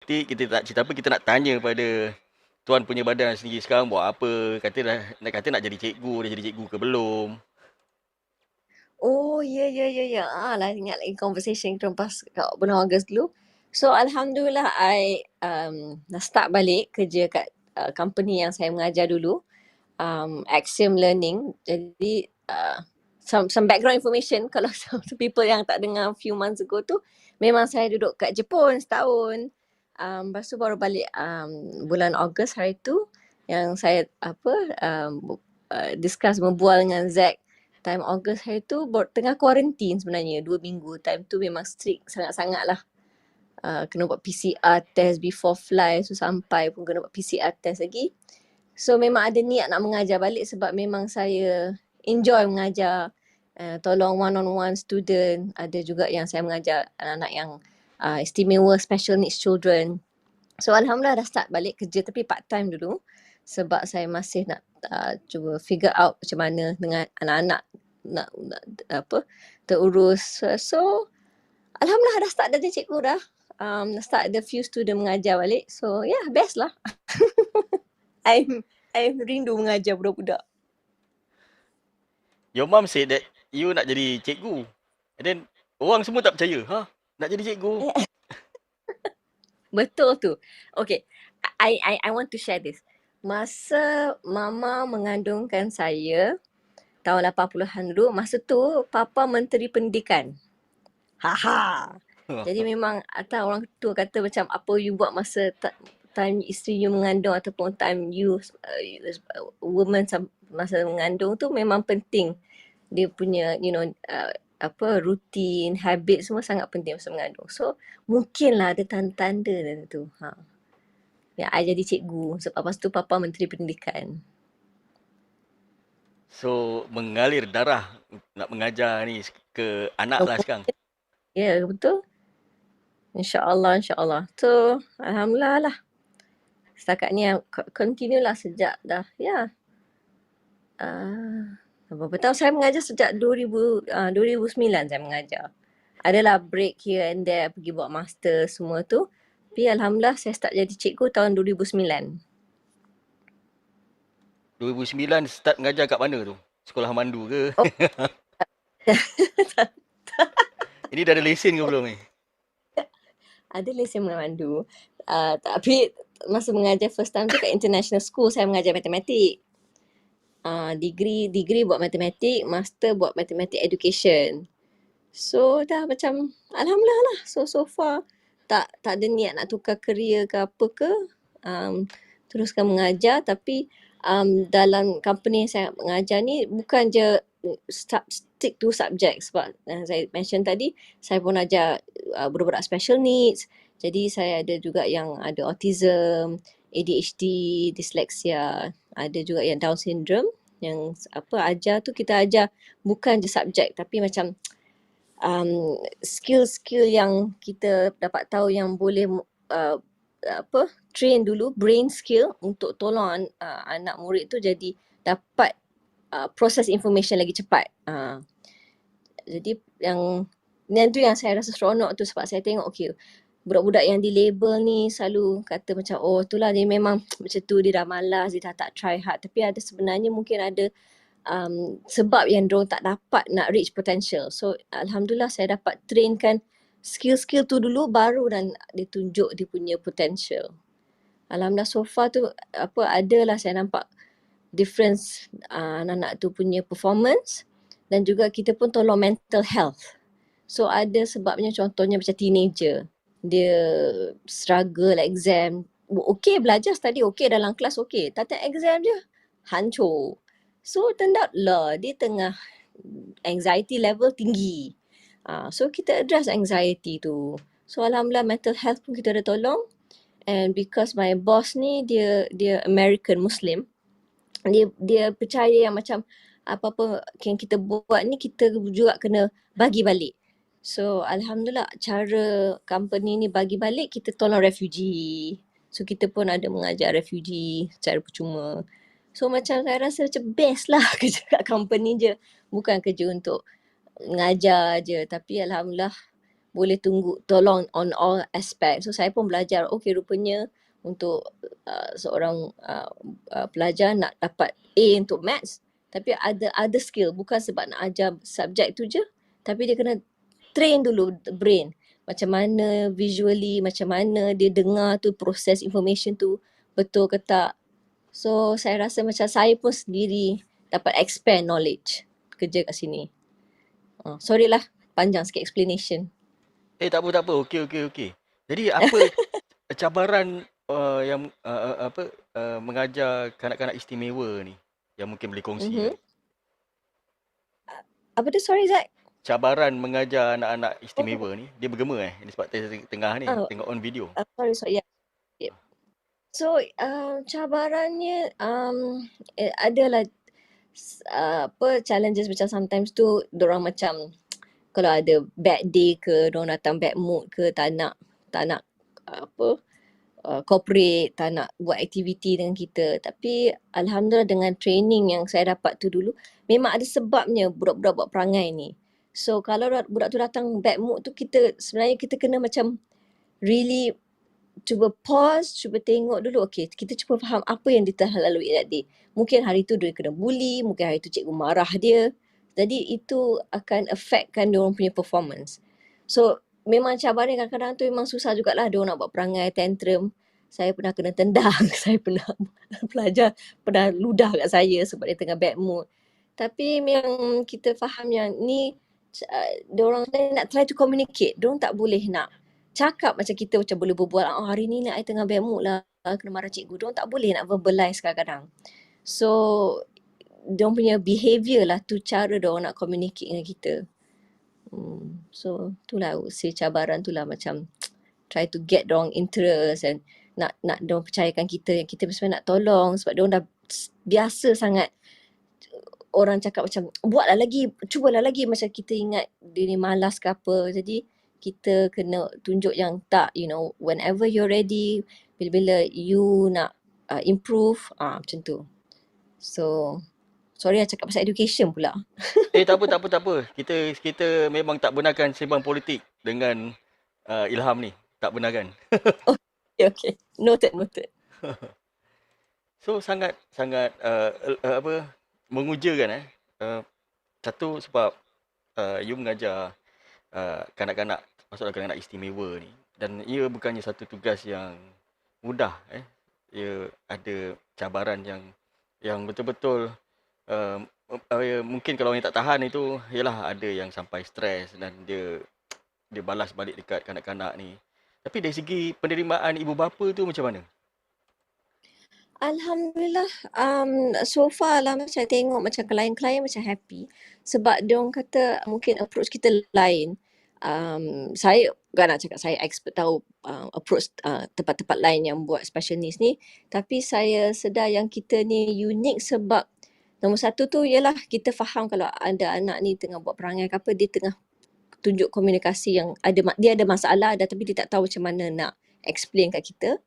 matematik, kita tak cerita apa, kita nak tanya pada tuan punya badan sendiri sekarang buat apa. Kata nak jadi cikgu, dah jadi cikgu ke belum. Oh, ya. Lah ingat lagi conversation kita pas kat bulan Ogos dulu. So, Alhamdulillah, I dah start balik kerja kat company yang saya mengajar dulu. Axiom Learning. Jadi, some background information kalau some people yang tak dengar few months ago tu, memang saya duduk kat Jepun setahun. Lepas tu baru balik bulan Ogos hari tu yang saya discuss membual dengan Zack. Time Ogos hari tu tengah quarantine sebenarnya 2 minggu. Time tu memang strict sangat-sangat lah. Kena buat PCR test before fly. So sampai pun kena buat PCR test lagi. So memang ada niat nak mengajar balik sebab memang saya enjoy mengajar. Tolong one-on-one student. Ada juga yang saya mengajar anak-anak yang istimewa, special needs children. So Alhamdulillah dah start balik kerja tapi part time dulu. Sebab saya masih nak cuba figure out macam mana dengan anak-anak nak terurus. So Alhamdulillah dah start jadi cikgu dah. Dah start ada few student mengajar balik. So yeah, best lah. I'm rindu mengajar budak-budak. Your mum said that you nak jadi cikgu. And then orang semua tak percaya. Nak jadi cikgu? Betul tu. Okay. I want to share this. Masa mama mengandungkan saya tahun 80-an dulu, masa tu papa Menteri Pendidikan. Jadi memang orang tua kata macam apa you buat masa time isteri you mengandung ataupun time you woman masa mengandung tu memang penting. Dia punya rutin, habit semua sangat penting masa mengandung. So mungkinlah ada tanda-tanda tu. Ya, I jadi cikgu sebab lepas tu papa Menteri Pendidikan. So mengalir darah nak mengajar ni ke anak lah sekarang. Ya, betul. InsyaAllah. So Alhamdulillah lah. Setakat ni continue lah sejak dah berapa tahun saya mengajar sejak 2009 saya mengajar. Adalah break here and there, pergi buat master semua tu. Tapi Alhamdulillah saya start jadi cikgu tahun 2009. 2009 start mengajar kat mana tu? Sekolah Mandu ke? Oh. Ini dah ada lesen ke belum ni? Ada lesen memandu. Tapi masa mengajar first time tu kat international school saya mengajar matematik. Degree buat matematik, master buat matematik education. So dah macam Alhamdulillah lah. So far tak ada niat nak tukar career ke apa ke. Teruskan mengajar tapi dalam company yang saya mengajar ni bukan je stick to subject sebab saya mention tadi saya pun ajar budak-budak special needs. Jadi saya ada juga yang ada autism, ADHD, dyslexia, ada juga yang Down syndrome. Yang ajar tu kita ajar bukan je subjek tapi macam skill-skill yang kita dapat tahu yang boleh train dulu brain skill untuk tolong anak murid tu jadi dapat proses information lagi cepat. Jadi yang tu yang saya rasa seronok tu sebab saya tengok budak-budak yang di label ni selalu kata macam itulah dia memang macam tu, dia dah malas, dia dah tak try hard, tapi ada sebenarnya mungkin ada sebab yang diorang tak dapat nak reach potential. So Alhamdulillah saya dapat trainkan skill-skill tu dulu baru dan dia tunjuk dia punya potential. Alhamdulillah so far tu adalah saya nampak difference anak-anak tu punya performance dan juga kita pun tolong mental health. So ada sebabnya contohnya macam teenager, dia struggle exam, belajar study dalam kelas tak exam dia hancur. So turned out dia tengah anxiety level tinggi. So kita address anxiety tu. So Alhamdulillah mental health pun kita ada tolong. And because my boss ni dia American Muslim, dia percaya yang macam apa-apa yang kita buat ni kita juga kena bagi balik. So Alhamdulillah cara company ni bagi balik, kita tolong refugee. So kita pun ada mengajar refugee secara percuma. So macam saya rasa macam best lah kerja kat company je. Bukan kerja untuk mengajar je. Tapi Alhamdulillah boleh tolong on all aspect. So saya pun belajar, okay rupanya untuk seorang pelajar nak dapat A untuk maths, tapi ada other skill, bukan sebab nak ajar subjek tu je, tapi dia kena train dulu the brain. Macam mana visually, macam mana dia dengar tu, proses information tu betul ke tak. So saya rasa macam saya pun sendiri dapat expand knowledge kerja kat sini. Sorry lah, panjang sikit explanation. Tak apa, tak apa. Okey, okey, okey. Jadi apa cabaran yang mengajar kanak-kanak istimewa ni yang mungkin boleh kongsi kan? Apa tu, sorry Zak? Cabaran mengajar anak-anak Oh, istimewa ni, dia bergema Ini sebab tengah ni tengok on video. sorry, yeah. So, cabarannya adalah challenges macam sometimes tu dorang macam kalau ada bad day ke, dorang datang bad mood ke, tak nak cooperate, tak nak buat aktiviti dengan kita. Tapi alhamdulillah dengan training yang saya dapat tu dulu, memang ada sebabnya budak-budak buat perangai ni. So kalau budak tu datang bad mood tu, sebenarnya kita kena macam really cuba pause, cuba tengok dulu, okay, kita cuba faham apa yang dia telah lalui that day. Mungkin hari tu dia kena bully, mungkin hari tu cikgu marah dia. Jadi itu akan affectkan dia orang punya performance. So memang cabaran kadang-kadang tu memang susah jugalah dia orang nak buat perangai tantrum. Saya pernah kena tendang, saya pernah pelajar pernah ludah kat saya sebab dia tengah bad mood. Tapi memang kita faham yang ni dia orang nak try to communicate. Dia orang tak boleh nak cakap macam kita macam boleh berbual, hari ni nak I tengah bad mood lah, kena marah cikgu. Diorang tak boleh nak verbalize kadang-kadang. So, diorang punya behaviour lah tu cara diorang nak communicate dengan kita. So, itulah cabaran tu lah macam try to get diorang interest and nak diorang percayakan kita yang kita sebenarnya nak tolong sebab diorang dah biasa sangat orang cakap macam buatlah lagi, cubalah lagi, macam kita ingat dia ni malas ke apa. Jadi kita kena tunjuk yang tak, whenever you're ready, bila-bila you nak improve, macam tu. So, sorry lah cakap pasal education pula. Tak apa, tak apa, tak apa. Kita memang tak benarkan sembang politik dengan Ilham ni. Tak benarkan. Okay. Noted. So sangat mengujakan satu sebab you mengajar kanak-kanak, maksudnya kanak-kanak istimewa ni, dan ia bukannya satu tugas yang mudah. Ia ada cabaran yang betul-betul mungkin kalau orang tak tahan itu, ialah ada yang sampai stres dan dia balas balik dekat kanak-kanak ni. Tapi dari segi penerimaan ibu bapa tu macam mana? Alhamdulillah, so far lah macam tengok macam klien-klien macam happy sebab diorang kata mungkin approach kita lain. Saya bukan nak cakap saya expert tahu approach tempat-tempat lain yang buat special needs ni, tapi saya sedar yang kita ni unik sebab nombor satu tu ialah kita faham kalau ada anak ni tengah buat perangai ke apa, dia tengah tunjuk komunikasi yang dia ada masalah tapi dia tak tahu macam mana nak explain kat kita.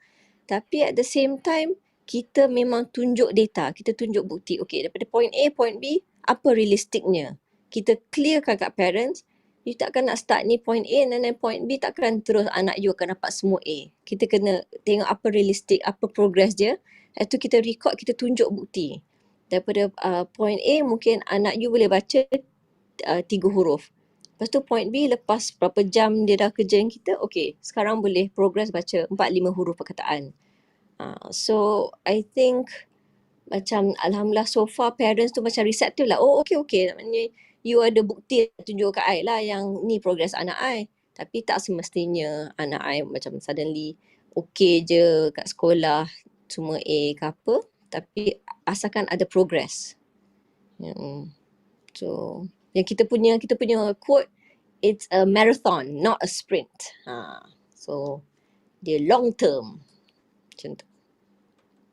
Tapi at the same time, kita memang tunjuk data, kita tunjuk bukti. Okay, daripada point A, point B, apa realistiknya? Kita clearkan kat parents, you takkan nak start ni point A dan point B, takkan terus anak you akan dapat semua A. Kita kena tengok apa realistik, apa progress dia. Lepas tu kita record, kita tunjuk bukti. Daripada point A, mungkin anak you boleh baca 3 huruf. Lepas tu point B, lepas berapa jam dia dah kerja dengan kita, okay, sekarang boleh progress baca 4-5 huruf perkataan. So I think macam alhamdulillah so far parents tu macam receptive lah. Oh okay. Maknanya you ada bukti tunjuk kat I lah yang ni progress anak I. Tapi tak semestinya anak I macam suddenly okay je kat sekolah, semua A ke apa. Tapi asalkan ada progress. So yang kita punya quote, it's a marathon, not a sprint. So dia long term. Macam tu.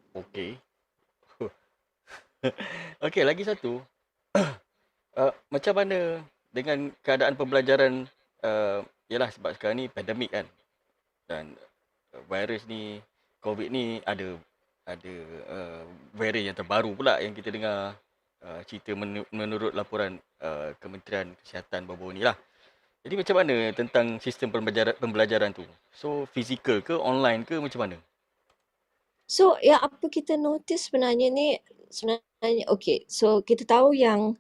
Okey. Okey, lagi satu. Macam mana dengan keadaan pembelajaran, yalah sebab sekarang ni pandemik kan. Dan virus ni, COVID ni ada varian yang terbaru pula yang kita dengar cerita menurut laporan Kementerian Kesihatan baru-baru ni lah. Jadi macam mana tentang sistem pembelajaran tu? So, fizikal ke, online ke, macam mana? So yang apa kita notice sebenarnya ni, sebenarnya okay, so kita tahu yang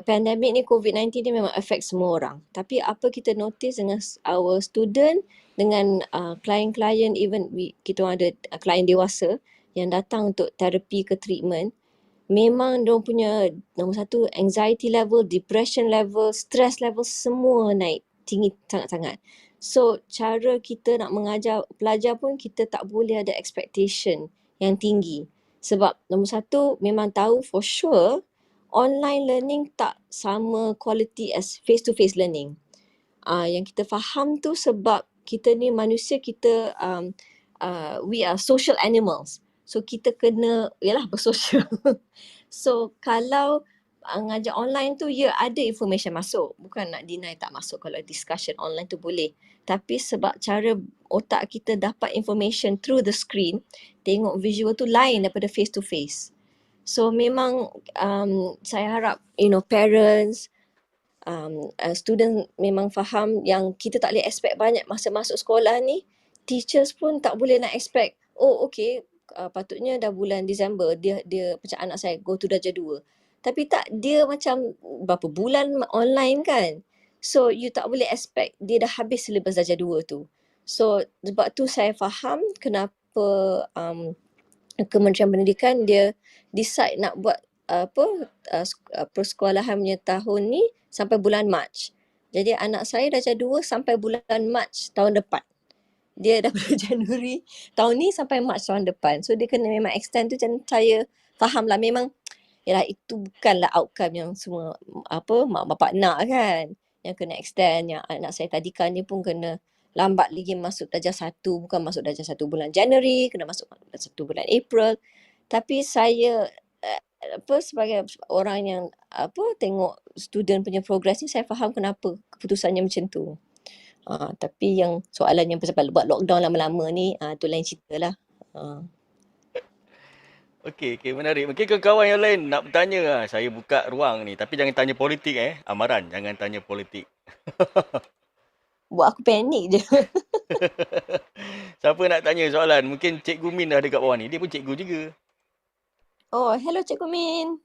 pandemik ni COVID-19 ni memang affect semua orang. Tapi apa kita notice dengan our student, dengan klien-klien, even kita ada klien dewasa yang datang untuk terapi ke treatment, memang diorang punya nombor satu, anxiety level, depression level, stress level semua naik tinggi sangat-sangat. So cara kita nak mengajar pelajar pun kita tak boleh ada expectation yang tinggi. Sebab nombor satu memang tahu for sure online learning tak sama quality as face to face learning. Yang kita faham tu sebab kita ni manusia, kita we are social animals. So kita kena yalah bersosial. So kalau ngajar online tu ya ada information masuk. Bukan nak deny tak masuk, kalau discussion online tu boleh. Tapi sebab cara otak kita dapat information through the screen, tengok visual tu lain daripada face to face. So memang saya harap parents, student memang faham yang kita tak boleh expect banyak masa masuk sekolah ni. Teachers pun tak boleh nak expect, oh okay, patutnya dah bulan Disember dia macam anak saya go to darjah 2. Tapi tak, dia macam berapa bulan online kan. So you tak boleh expect dia dah habis syllabus darjah 2 tu. So sebab tu saya faham kenapa Kementerian Pendidikan dia decide nak buat persekolahan punya tahun ni sampai bulan Mac. Jadi anak saya darjah 2 sampai bulan Mac tahun depan. Dia daripada Januari tahun ni sampai Mac tahun depan. So dia kena memang extend tu, macam saya faham lah, memang yalah itu bukanlah outcome yang semua mak bapak nak kan. Yang kena extend, yang anak saya tadikan ni pun kena lambat lagi masuk darjah 1, bukan masuk darjah 1 bulan Januari, kena masuk darjah 1 bulan April. Tapi saya sebagai orang yang tengok student punya progress ni, saya faham kenapa keputusannya macam tu. Tapi yang soalan yang pasal buat lockdown lama-lama ni, tu lain cerita lah. Okey, menarik. Mungkin kawan-kawan yang lain nak bertanya. Saya buka ruang ni. Tapi jangan tanya politik Amaran, jangan tanya politik. Buat aku panik je. Siapa nak tanya soalan? Mungkin Cikgu Min dah ada kat bawah ni. Dia pun cikgu juga. Oh, hello Cikgu Min.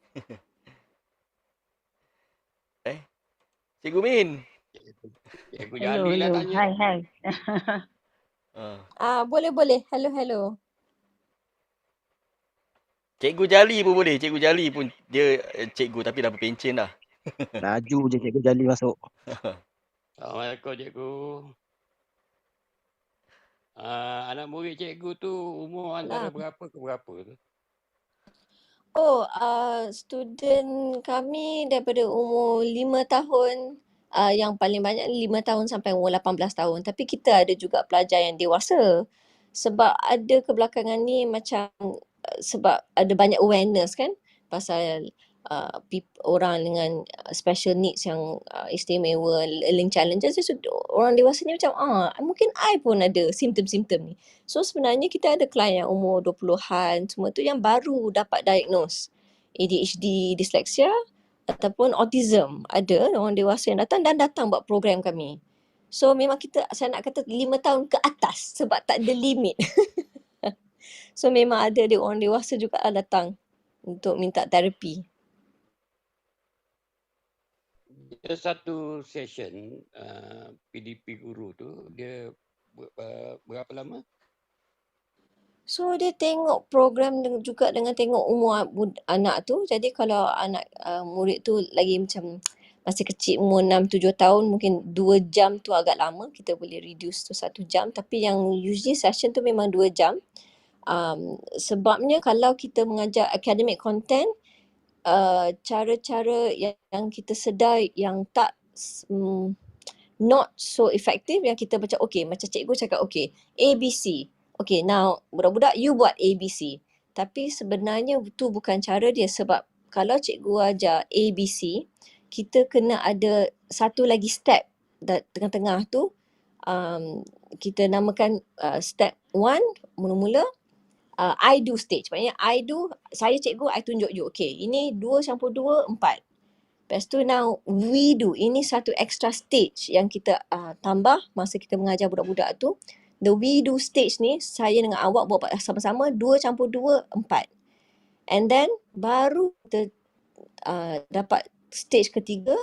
Cikgu Min. Cikgu Hello, Jali lah hello. tanya. Hai. Boleh. Hello. Cikgu Jali pun boleh. Cikgu Jali pun dia cikgu tapi dah berpencen dah. Laju je Cikgu Jali masuk. Assalamualaikum cikgu. Anak murid cikgu tu umur antara berapa ke berapa tu? Oh, student kami daripada umur 5 tahun, yang paling banyak 5 tahun sampai umur 18 tahun. Tapi kita ada juga pelajar yang dewasa. Sebab ada kebelakangan ni macam sebab ada banyak awareness kan pasal orang dengan special needs yang istimewa, learning challenges. So, orang dewasa ni macam mungkin I pun ada simptom-simptom ni. So sebenarnya kita ada klien yang umur 20-an semua tu yang baru dapat diagnose ADHD, dyslexia ataupun autism. Ada orang dewasa yang datang buat program kami. So memang saya nak kata 5 tahun ke atas sebab tak ada limit. So memang ada orang dewasa juga datang untuk minta terapi. Dia satu session PDP guru tu dia berapa lama? So dia tengok program juga dengan tengok umur anak tu. Jadi kalau anak murid tu lagi macam masih kecil, umur 6-7 tahun, mungkin 2 jam tu agak lama. Kita boleh reduce tu 1 jam. Tapi yang usually session tu memang 2 jam. Sebabnya kalau kita mengajar academic content, cara-cara yang kita sedar yang tak not so effective, yang kita macam macam cikgu cakap ABC. Okay, now budak-budak you buat ABC. Tapi sebenarnya tu bukan cara dia, sebab kalau cikgu ajar ABC, kita kena ada satu lagi step tengah-tengah tu. Kita namakan step 1 mula-mula I do stage. Maknanya I do, saya cikgu, I tunjuk you. Okay, ini 2 campur 2, 4. Lepas tu now we do. Ini satu extra stage yang kita tambah masa kita mengajar budak-budak tu. The we do stage ni saya dengan awak buat sama-sama 2+2 4. And then baru kita dapat stage ketiga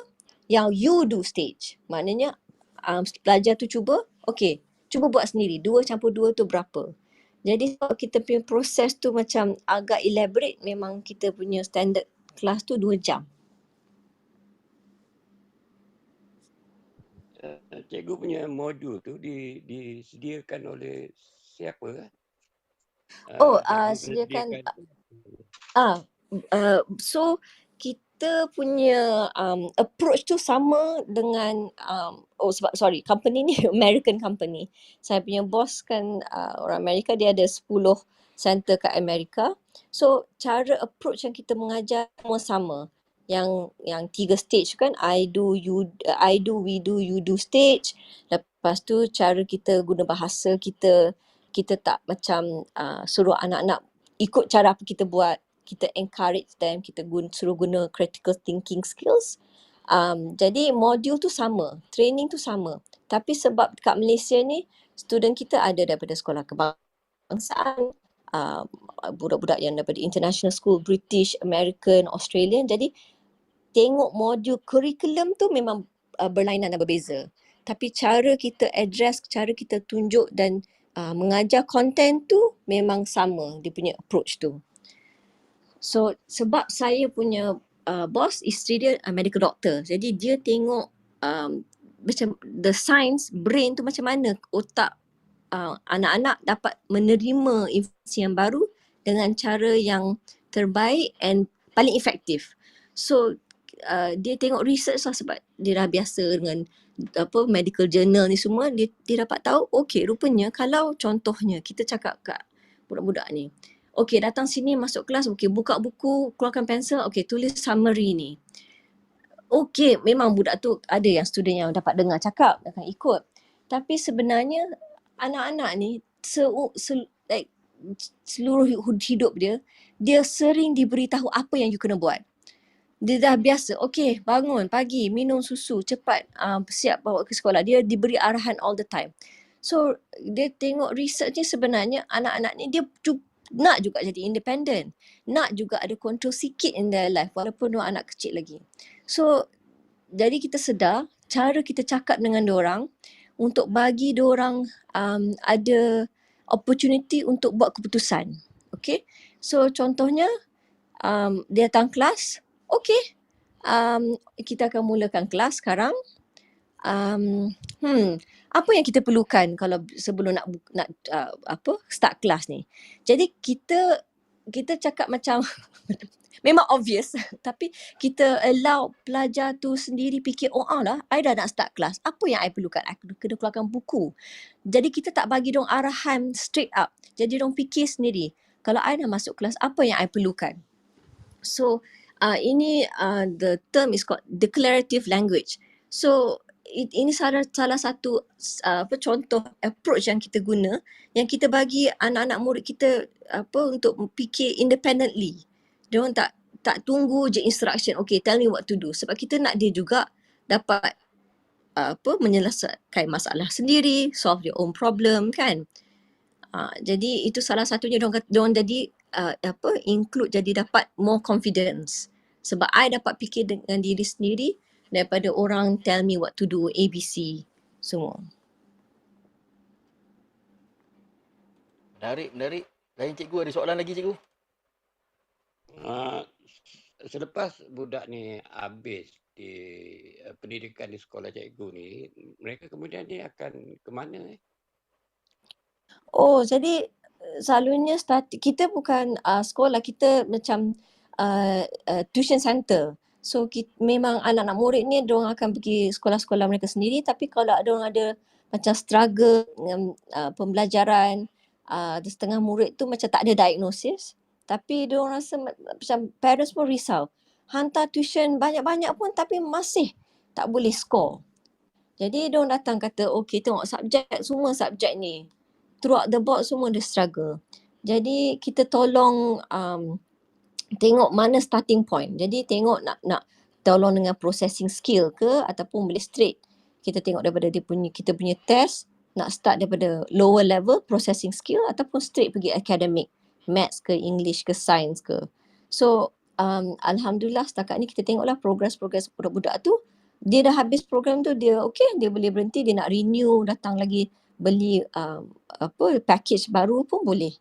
yang you do stage. Maknanya pelajar tu cuba, okay, cuba buat sendiri. 2+2 tu berapa? Jadi kalau kita punya proses tu macam agak elaborate, memang kita punya standard kelas tu 2 jam. Cikgu punya modul tu disediakan oleh siapa? Sediakan Menyediakan so kita punya approach tu sama dengan company ni American company. Saya punya boss kan orang Amerika, dia ada 10 center kat Amerika. So cara approach yang kita mengajar semua sama. Yang 3 stage kan, I do, we do, you do stage. Lepas tu cara kita guna bahasa kita tak macam suruh anak-anak ikut cara apa kita buat. Kita encourage them, kita suruh guna critical thinking skills. Jadi modul tu sama, training tu sama. Tapi sebab kat Malaysia ni, student kita ada daripada sekolah kebangsaan, budak-budak yang daripada international school, British, American, Australian. Jadi tengok modul curriculum tu memang berlainan dan berbeza. Tapi cara kita address, cara kita tunjuk dan mengajar content tu memang sama, dia punya approach tu. So sebab saya punya boss, isteri dia medical doctor. Jadi dia tengok macam the science, brain tu macam mana otak anak-anak dapat menerima informasi yang baru dengan cara yang terbaik and paling efektif. So dia tengok research lah, sebab dia dah biasa dengan medical journal ni semua. Dia dapat tahu, okay, rupanya kalau contohnya kita cakap kat budak-budak ni, okay, datang sini masuk kelas, okay, buka buku, keluarkan pensel, okay, tulis summary ni. Okay, memang budak tu ada yang student yang dapat dengar cakap, akan ikut. Tapi sebenarnya anak-anak ni seluruh hidup dia sering diberitahu apa yang you kena buat. Dia dah biasa, okay, bangun pagi, minum susu, cepat siap bawa ke sekolah. Dia diberi arahan all the time. So dia tengok research ni, sebenarnya anak-anak ni dia nak juga jadi independent, nak juga ada control sikit in their life walaupun dia anak kecil lagi. So jadi kita sedar cara kita cakap dengan diorang untuk bagi diorang ada opportunity untuk buat keputusan. Okay, so contohnya dia datang kelas, okay, kita akan mulakan kelas sekarang. Apa yang kita perlukan kalau sebelum nak start kelas ni. Jadi kita cakap macam memang obvious, tapi kita allow pelajar tu sendiri fikir, I dah nak start kelas, apa yang I perlukan? I kena keluarkan buku. Jadi kita tak bagi diorang arahan straight up. Jadi diorang fikir sendiri, kalau I dah masuk kelas, apa yang I perlukan? So ini the term is called declarative language. So ini salah satu contoh approach yang kita guna, yang kita bagi anak-anak murid kita untuk fikir independently. Diorang tak tunggu je instruction, okay, tell me what to do. Sebab kita nak dia juga dapat menyelesaikan masalah sendiri, solve their own problem kan. Jadi itu salah satunya diorang jadi include, jadi dapat more confidence. Sebab I dapat fikir dengan diri sendiri daripada orang tell me what to do, ABC semua. Menarik. Lain cikgu ada soalan lagi cikgu? Selepas budak ni habis di pendidikan di sekolah cikgu ni, mereka kemudian ni akan ke mana? Jadi selalunya kita bukan sekolah, kita macam tuition center. So memang anak-anak murid ni diorang akan pergi sekolah-sekolah mereka sendiri, tapi kalau diorang ada macam struggle dengan pembelajaran, setengah murid tu macam tak ada diagnosis, tapi diorang rasa macam parents pun risau. Hantar tuition banyak-banyak pun tapi masih tak boleh score. Jadi diorang datang kata, okay, tengok semua subjek ni throughout the board semua dia struggle. Jadi kita tolong tengok mana starting point. Jadi tengok nak tolong dengan processing skill ke ataupun boleh straight kita tengok daripada kita punya test nak start daripada lower level processing skill ataupun straight pergi academic, maths ke English ke science ke. So alhamdulillah setakat ni kita tengoklah progress budak-budak tu, dia dah habis program tu, dia okay, dia boleh berhenti, dia nak renew, datang lagi beli package baru pun boleh.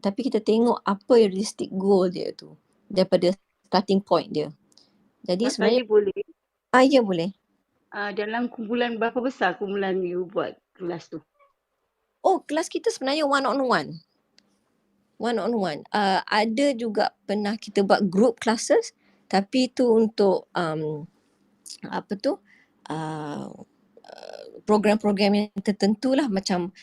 Tapi kita tengok apa yang realistic goal dia tu daripada starting point dia. Jadi Saya sebenarnya boleh. ya boleh. Dalam kumpulan berapa besar kumpulan you buat kelas tu? Oh, kelas kita sebenarnya one on one. Ada juga pernah kita buat group classes, tapi itu untuk program-program yang tertentu lah, macam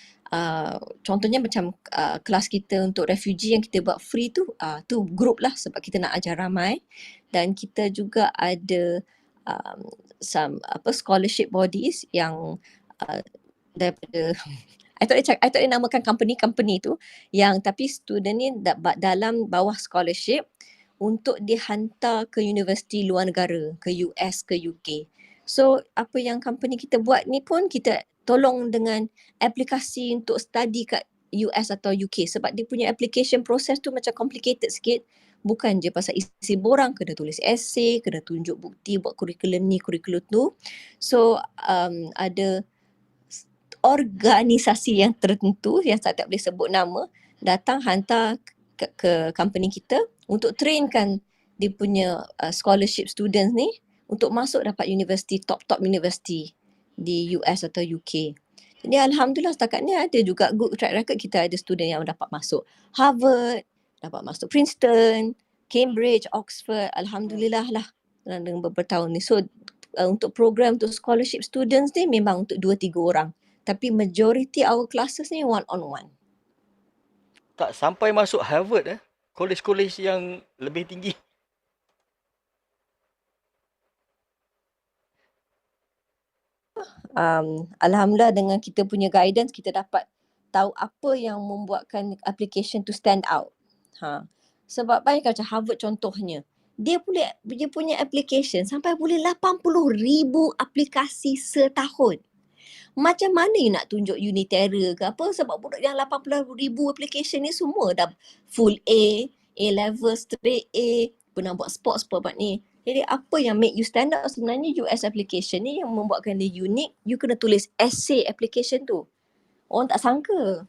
contohnya macam kelas kita untuk refugee yang kita buat free tu, tu group lah sebab kita nak ajar ramai. Dan kita juga ada some scholarship bodies yang daripada I tak boleh namakan company tu, yang tapi student ni dalam bawah scholarship untuk dihantar ke universiti luar negara, ke US, ke UK. So apa yang company kita buat ni pun kita tolong dengan aplikasi untuk study kat US atau UK, sebab dia punya application process tu macam complicated sikit. Bukan je pasal isi borang, kena tulis essay, kena tunjuk bukti buat kurikulum ni, kurikulum tu. So ada organisasi yang tertentu yang saya tak boleh sebut nama datang hantar ke company kita untuk trainkan dia punya scholarship students ni untuk masuk dapat universiti, top universiti di US atau UK. Jadi alhamdulillah setakat ni ada juga good track record, kita ada student yang dapat masuk Harvard, dapat masuk Princeton, Cambridge, Oxford, alhamdulillah lah dengan beberapa tahun ni. So untuk program untuk scholarship students ni memang untuk 2-3 orang. Tapi majority our classes ni one on one. Tak sampai masuk Harvard college-college yang lebih tinggi. Alhamdulillah dengan kita punya guidance kita dapat tahu apa yang membuatkan application to stand out. Sebab bayangkan macam Harvard contohnya, dia punya application sampai boleh 80,000 aplikasi setahun. Macam mana you nak tunjuk unitera ke apa, sebab budak yang 80,000 application ni semua dah full A level, straight A, pernah buat sports ni. Jadi apa yang make you stand out sebenarnya US application ni, yang membuatkan dia unik, you kena tulis essay application tu. Orang tak sangka.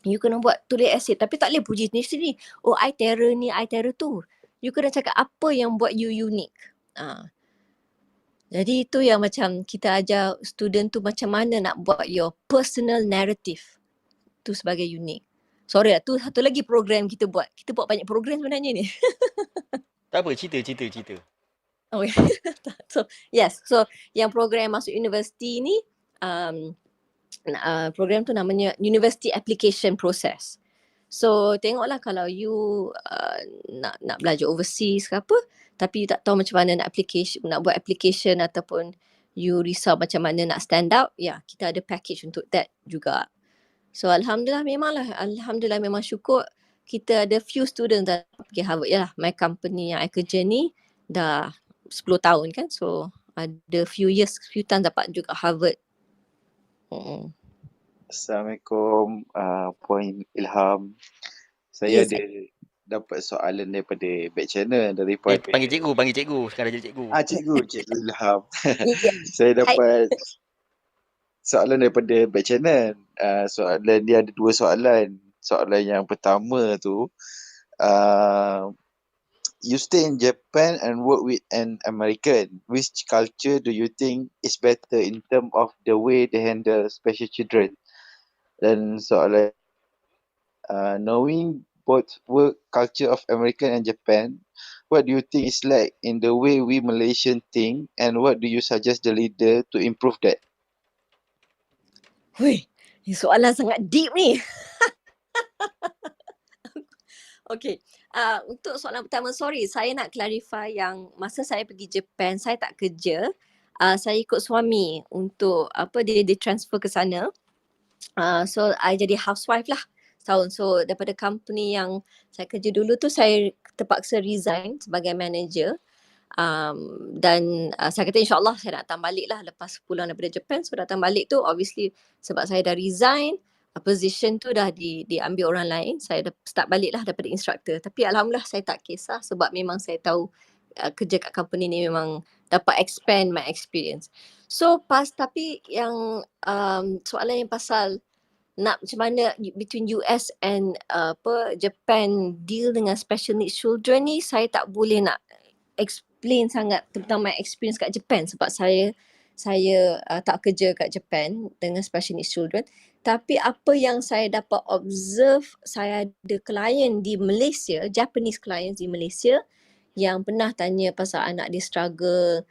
You kena tulis essay, tapi tak boleh puji sendiri. Oh, I terror ni, I terror tu. You kena cakap apa yang buat you unique. Jadi itu yang macam kita ajar student tu macam mana nak buat your personal narrative tu sebagai unik. Sorry lah, tu satu lagi program kita buat. Kita buat banyak program sebenarnya ni. Tak apa, cerita. Oh, so yes, so yang program masuk universiti ni, program tu namanya University Application Process. So tengoklah kalau you nak belajar overseas ke apa, tapi you tak tahu macam mana nak buat application ataupun you risau macam mana nak stand out, kita ada package untuk that juga. So alhamdulillah memang syukur kita ada few students dah pergi Harvard. My company yang I kerja ni dah 10 tahun kan, so ada few tahun dapat juga Harvard. Assalamualaikum, Puan Ilham. Saya ada dapat soalan daripada back channel dari Puan. Panggil cikgu. Sekarang jadi cikgu. Cikgu Ilham. Saya dapat soalan daripada back channel. Soalan dia ada 2 soalan. Soalan yang pertama tu, you stay in Japan and work with an American. Which culture do you think is better in terms of the way they handle special children? Dan soalan, knowing both work culture of American and Japan, what do you think is like in the way we Malaysian think, and what do you suggest the leader to improve that? Hui, ni soalan sangat deep ni. Okay, untuk soalan pertama, sorry, saya nak clarify yang masa saya pergi Japan, saya tak kerja. Saya ikut suami untuk dia transfer ke sana. So I jadi housewife lah setahun. So daripada company yang saya kerja dulu tu, saya terpaksa resign sebagai manager. Dan saya kata insyaAllah saya nak datang balik lah lepas pulang daripada Japan. So datang balik tu obviously sebab saya dah resign, position tu dah diambil orang lain. Saya dah start balik lah daripada instructor. Tapi Alhamdulillah saya tak kisah sebab memang saya tahu kerja kat company ni memang dapat expand my experience. So tapi yang soalan yang pasal nak macam mana between US and Japan deal dengan special needs children ni, saya tak boleh nak explain sangat tentang my experience kat Japan sebab saya tak kerja kat Japan dengan special needs children. Tapi apa yang saya dapat observe, saya ada klien di Malaysia, Japanese clients di Malaysia yang pernah tanya pasal anak dia struggle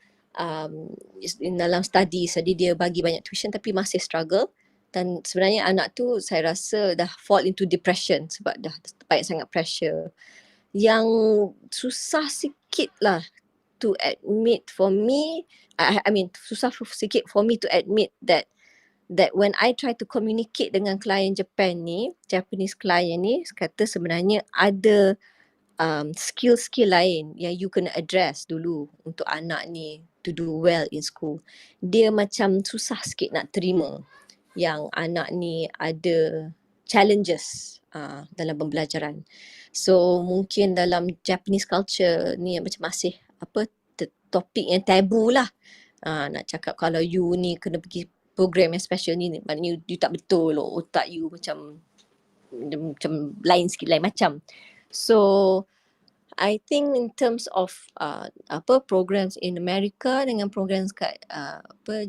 dalam study dia bagi banyak tuition tapi masih struggle. Dan sebenarnya anak tu saya rasa dah fall into depression sebab dah banyak sangat pressure. Yang susah sikit lah to admit for me, I mean susah sikit for me to admit that when I try to communicate dengan klien Japan ni, Japanese client ni, kata sebenarnya ada skill-skill lain yang you kena address dulu untuk anak ni to do well in school. Dia macam susah sikit nak terima yang anak ni ada challenges dalam pembelajaran. So mungkin dalam Japanese culture ni macam masih topik yang tabu lah. Nak cakap kalau you ni kena pergi program yang special ni, maknanya you tak betul loh, otak you macam lain sikit, lain macam. So I think in terms of programs in America dengan programs kat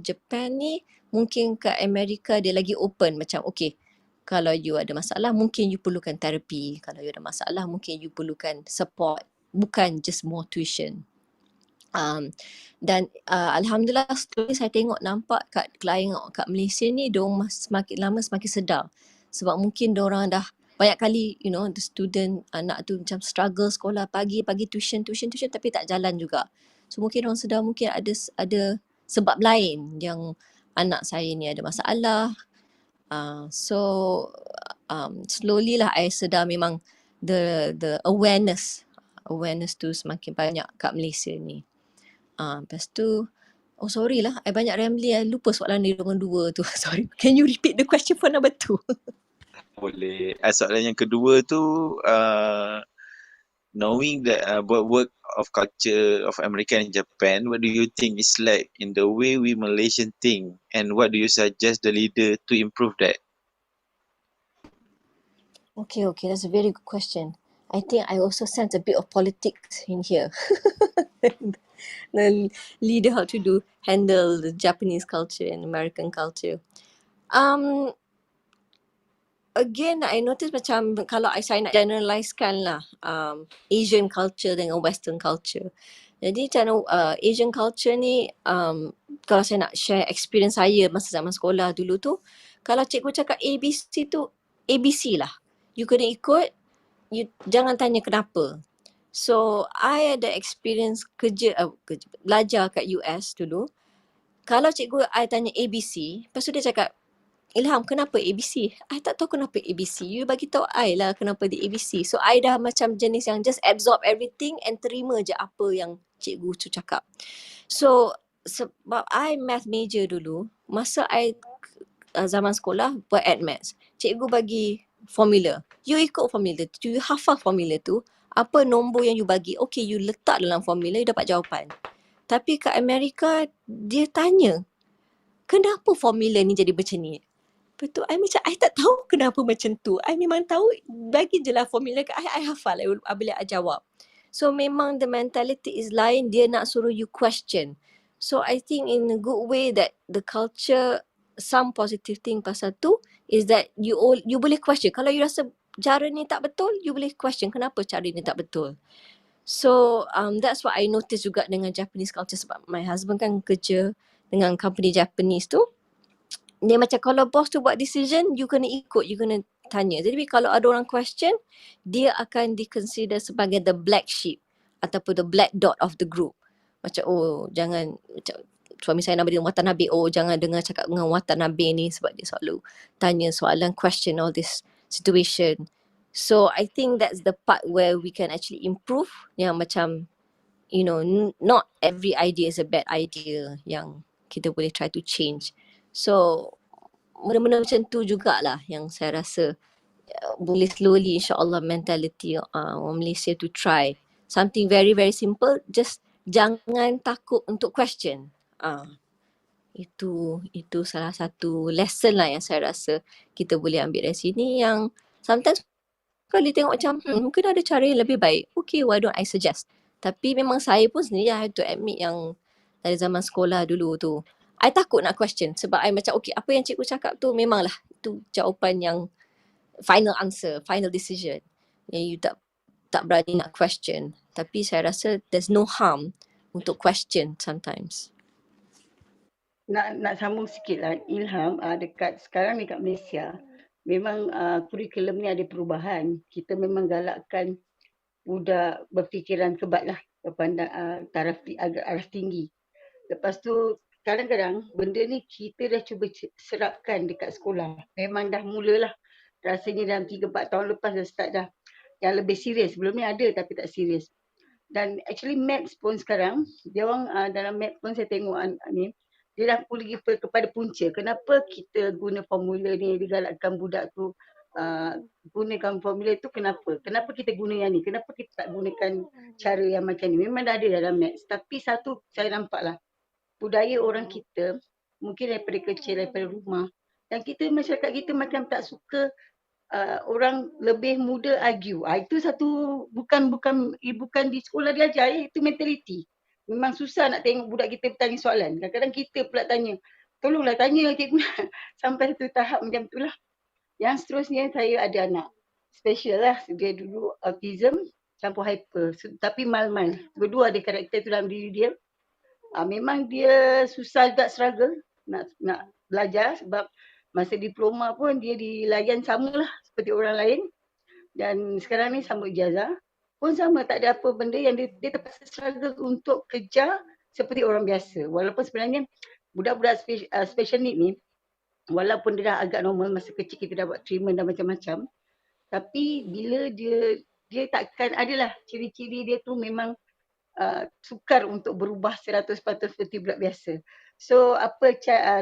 Japan ni, mungkin kat Amerika dia lagi open macam okay, kalau you ada masalah mungkin you perlukan terapi, kalau you ada masalah mungkin you perlukan support, bukan just more tuition. Dan Alhamdulillah slowly saya nampak kat klien kat Malaysia ni diorang semakin lama semakin sedar sebab mungkin diorang dah banyak kali the student anak tu macam struggle sekolah pagi tuition tapi tak jalan juga. So mungkin diorang sedar mungkin ada sebab lain yang anak saya ni ada masalah. So slowly lah I sedar memang the awareness tu semakin banyak kat Malaysia ni. Lepas tu sorry lah, I banyak rambling, I lupa soalan ni nombor 2 tu. Sorry, can you repeat the question for number 2? Boleh. Soalan yang kedua tu, knowing that about work of culture of America and Japan, what do you think is like in the way we Malaysian think, and what do you suggest the leader to improve that? Okay, that's a very good question. I think I also sense a bit of politics in here. The leader how to handle the Japanese culture and American culture. Again, I notice macam kalau saya nak generalisekan lah Asian culture dengan Western culture. Jadi Asian culture ni, kalau saya nak share experience saya masa zaman sekolah dulu tu, kalau cikgu cakap ABC tu, ABC lah. You kena ikut, you jangan tanya kenapa. So, I ada experience belajar kat US dulu. Kalau cikgu I tanya ABC, lepas tu dia cakap, Ilham, kenapa ABC? I tak tahu kenapa ABC. You bagi tahu I lah kenapa dia ABC. So, I dah macam jenis yang just absorb everything and terima je apa yang cikgu tu cakap. So, sebab I math major dulu, masa I zaman sekolah buat maths, cikgu bagi formula. You ikut formula tu, you hafal formula tu, apa nombor yang you bagi, okay, you letak dalam formula, you dapat jawapan. Tapi kat Amerika, dia tanya, kenapa formula ni jadi macam ni? Lepas tu, I tak tahu kenapa macam tu. I memang tahu, bagi je lah formula kat I hafal, bila I jawab. So, memang the mentality is lain, dia nak suruh you question. So, I think in a good way that the culture, some positive thing pasal tu, is that you boleh question. Kalau you rasa cara ni tak betul, you boleh question kenapa cara ni tak betul. So that's what I notice juga dengan Japanese culture sebab my husband kan kerja dengan company Japanese tu. Dia macam kalau boss tu buat decision, you kena ikut, you kena tanya. Jadi kalau ada orang question, dia akan di-consider sebagai the black sheep ataupun the black dot of the group. Macam jangan, macam suami saya nama dia Watanabe, jangan dengar cakap dengan Watanabe ni sebab dia selalu tanya soalan, question all this situation. So I think that's the part where we can actually improve, yang macam not every idea is a bad idea yang kita boleh try to change. So benda-benda macam tu jugalah yang saya rasa boleh slowly insyaAllah mentality orang Malaysia to try something very very simple. Just jangan takut untuk question. Itu salah satu lesson lah yang saya rasa kita boleh ambil dari sini, yang sometimes kalau dia tengok macam mungkin ada cara yang lebih baik, okay, why don't I suggest. Tapi memang saya pun sendiri I have to admit yang dari zaman sekolah dulu tu I takut nak question sebab I macam okay, apa yang cikgu cakap tu memanglah tu jawapan yang final answer, final decision. Yang you tak berani nak question. Tapi saya rasa there's no harm untuk question sometimes. Nak sambung sikit lah Ilham, dekat sekarang dekat Malaysia memang kurikulum ni ada perubahan. Kita memang galakkan budak berfikiran kebat lah, berpandang taraf arah tinggi. Lepas tu kadang-kadang benda ni kita dah cuba serapkan dekat sekolah. Memang dah mulalah. Rasanya dalam 3-4 tahun lepas dah start dah yang lebih serius. Sebelum ni ada tapi tak serius. Dan actually maths pun sekarang, dia orang dalam maths pun saya tengok ni, dia dah pergi kepada punca. Kenapa kita guna formula ni, digalakkan budak tu gunakan formula tu, kenapa? Kenapa kita guna yang ni? Kenapa kita tak gunakan cara yang macam ni? Memang dah ada dalam maths. Tapi satu saya nampak lah, budaya orang kita mungkin daripada kecil, daripada rumah, dan kita masyarakat kita macam tak suka orang lebih muda argue. Itu satu bukan di sekolah dia ajar, itu mentality. Memang susah nak tengok budak kita bertanya soalan. Kadang-kadang kita pula tanya. Tolonglah tanya cikgu. Sampai satu tahap macam tu lah. Yang seterusnya saya ada anak. Special lah. Dia dulu autism campur hyper. Tapi mal-mal. Kedua ada karakter tu dalam diri dia. Memang dia susah juga struggle nak belajar sebab masa diploma pun dia dilayan samalah seperti orang lain. Dan sekarang ni sambut ijazah pun sama, tak ada apa benda yang dia terpaksa struggle untuk kejar seperti orang biasa. Walaupun sebenarnya budak-budak special need ni, walaupun dia dah agak normal, masa kecil kita dah buat treatment dan macam-macam, tapi bila dia takkan adalah ciri-ciri dia tu memang sukar untuk berubah 100% seperti budak biasa. So